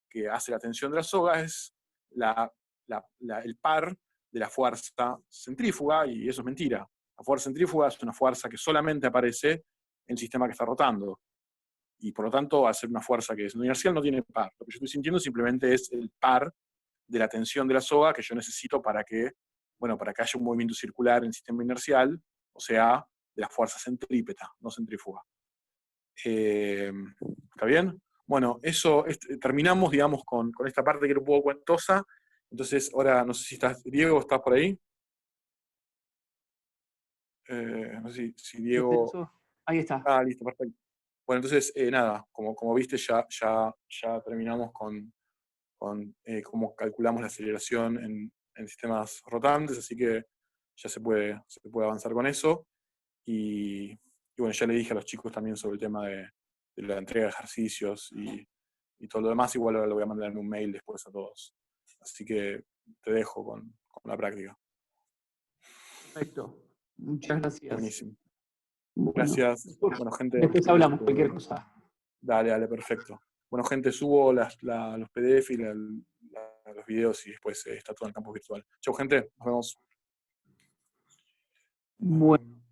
S1: que hace la tensión de la soga, es el par de la fuerza centrífuga, y eso es mentira. La fuerza centrífuga es una fuerza que solamente aparece en el sistema que está rotando. Y por lo tanto, al ser una fuerza que es no inercial, no tiene par. Lo que yo estoy sintiendo simplemente es el par de la tensión de la soga que yo necesito para que haya un movimiento circular en el sistema inercial, o sea, de la fuerza centrípeta, no centrífuga. ¿Está bien? Bueno, terminamos, digamos, con esta parte que era un poco cuentosa. Entonces, ahora, no sé si Diego, ¿estás por ahí? No sé si Diego...
S7: Ahí está.
S1: Ah, listo, perfecto. Bueno, entonces, nada, como viste, ya terminamos con cómo calculamos la aceleración en sistemas rotantes, así que ya se puede avanzar con eso. Y bueno, ya le dije a los chicos también sobre el tema de la entrega de ejercicios y todo lo demás. Igual ahora lo voy a mandar en un mail después a todos. Así que te dejo con la práctica.
S7: Perfecto. Muchas gracias.
S1: Buenísimo.
S7: Bueno,
S1: Gracias. Bueno, gente.
S7: después hablamos cualquier cosa.
S1: Dale, perfecto. Bueno, gente, subo los PDF y los videos y después está todo en el campus virtual. Chau, gente. Nos vemos.
S7: Bueno,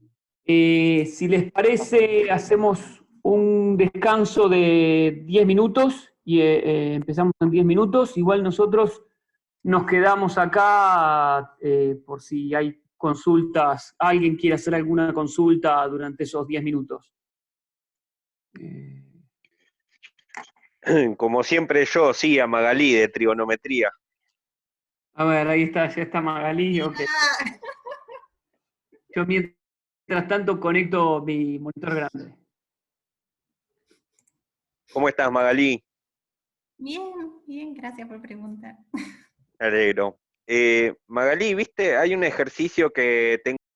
S7: si les parece, hacemos un descanso de 10 minutos y empezamos en 10 minutos. Igual nosotros nos quedamos acá por si hay consultas, alguien quiere hacer alguna consulta durante esos 10 minutos.
S5: Como siempre yo, sí, a Magalí de trigonometría.
S7: A ver, ahí está, ya está Magalí. Okay. Yo mientras tanto conecto mi monitor grande.
S5: ¿Cómo estás, Magalí?
S8: Bien, gracias por preguntar.
S5: Me alegro. Magalí, ¿viste? Hay un ejercicio que tengo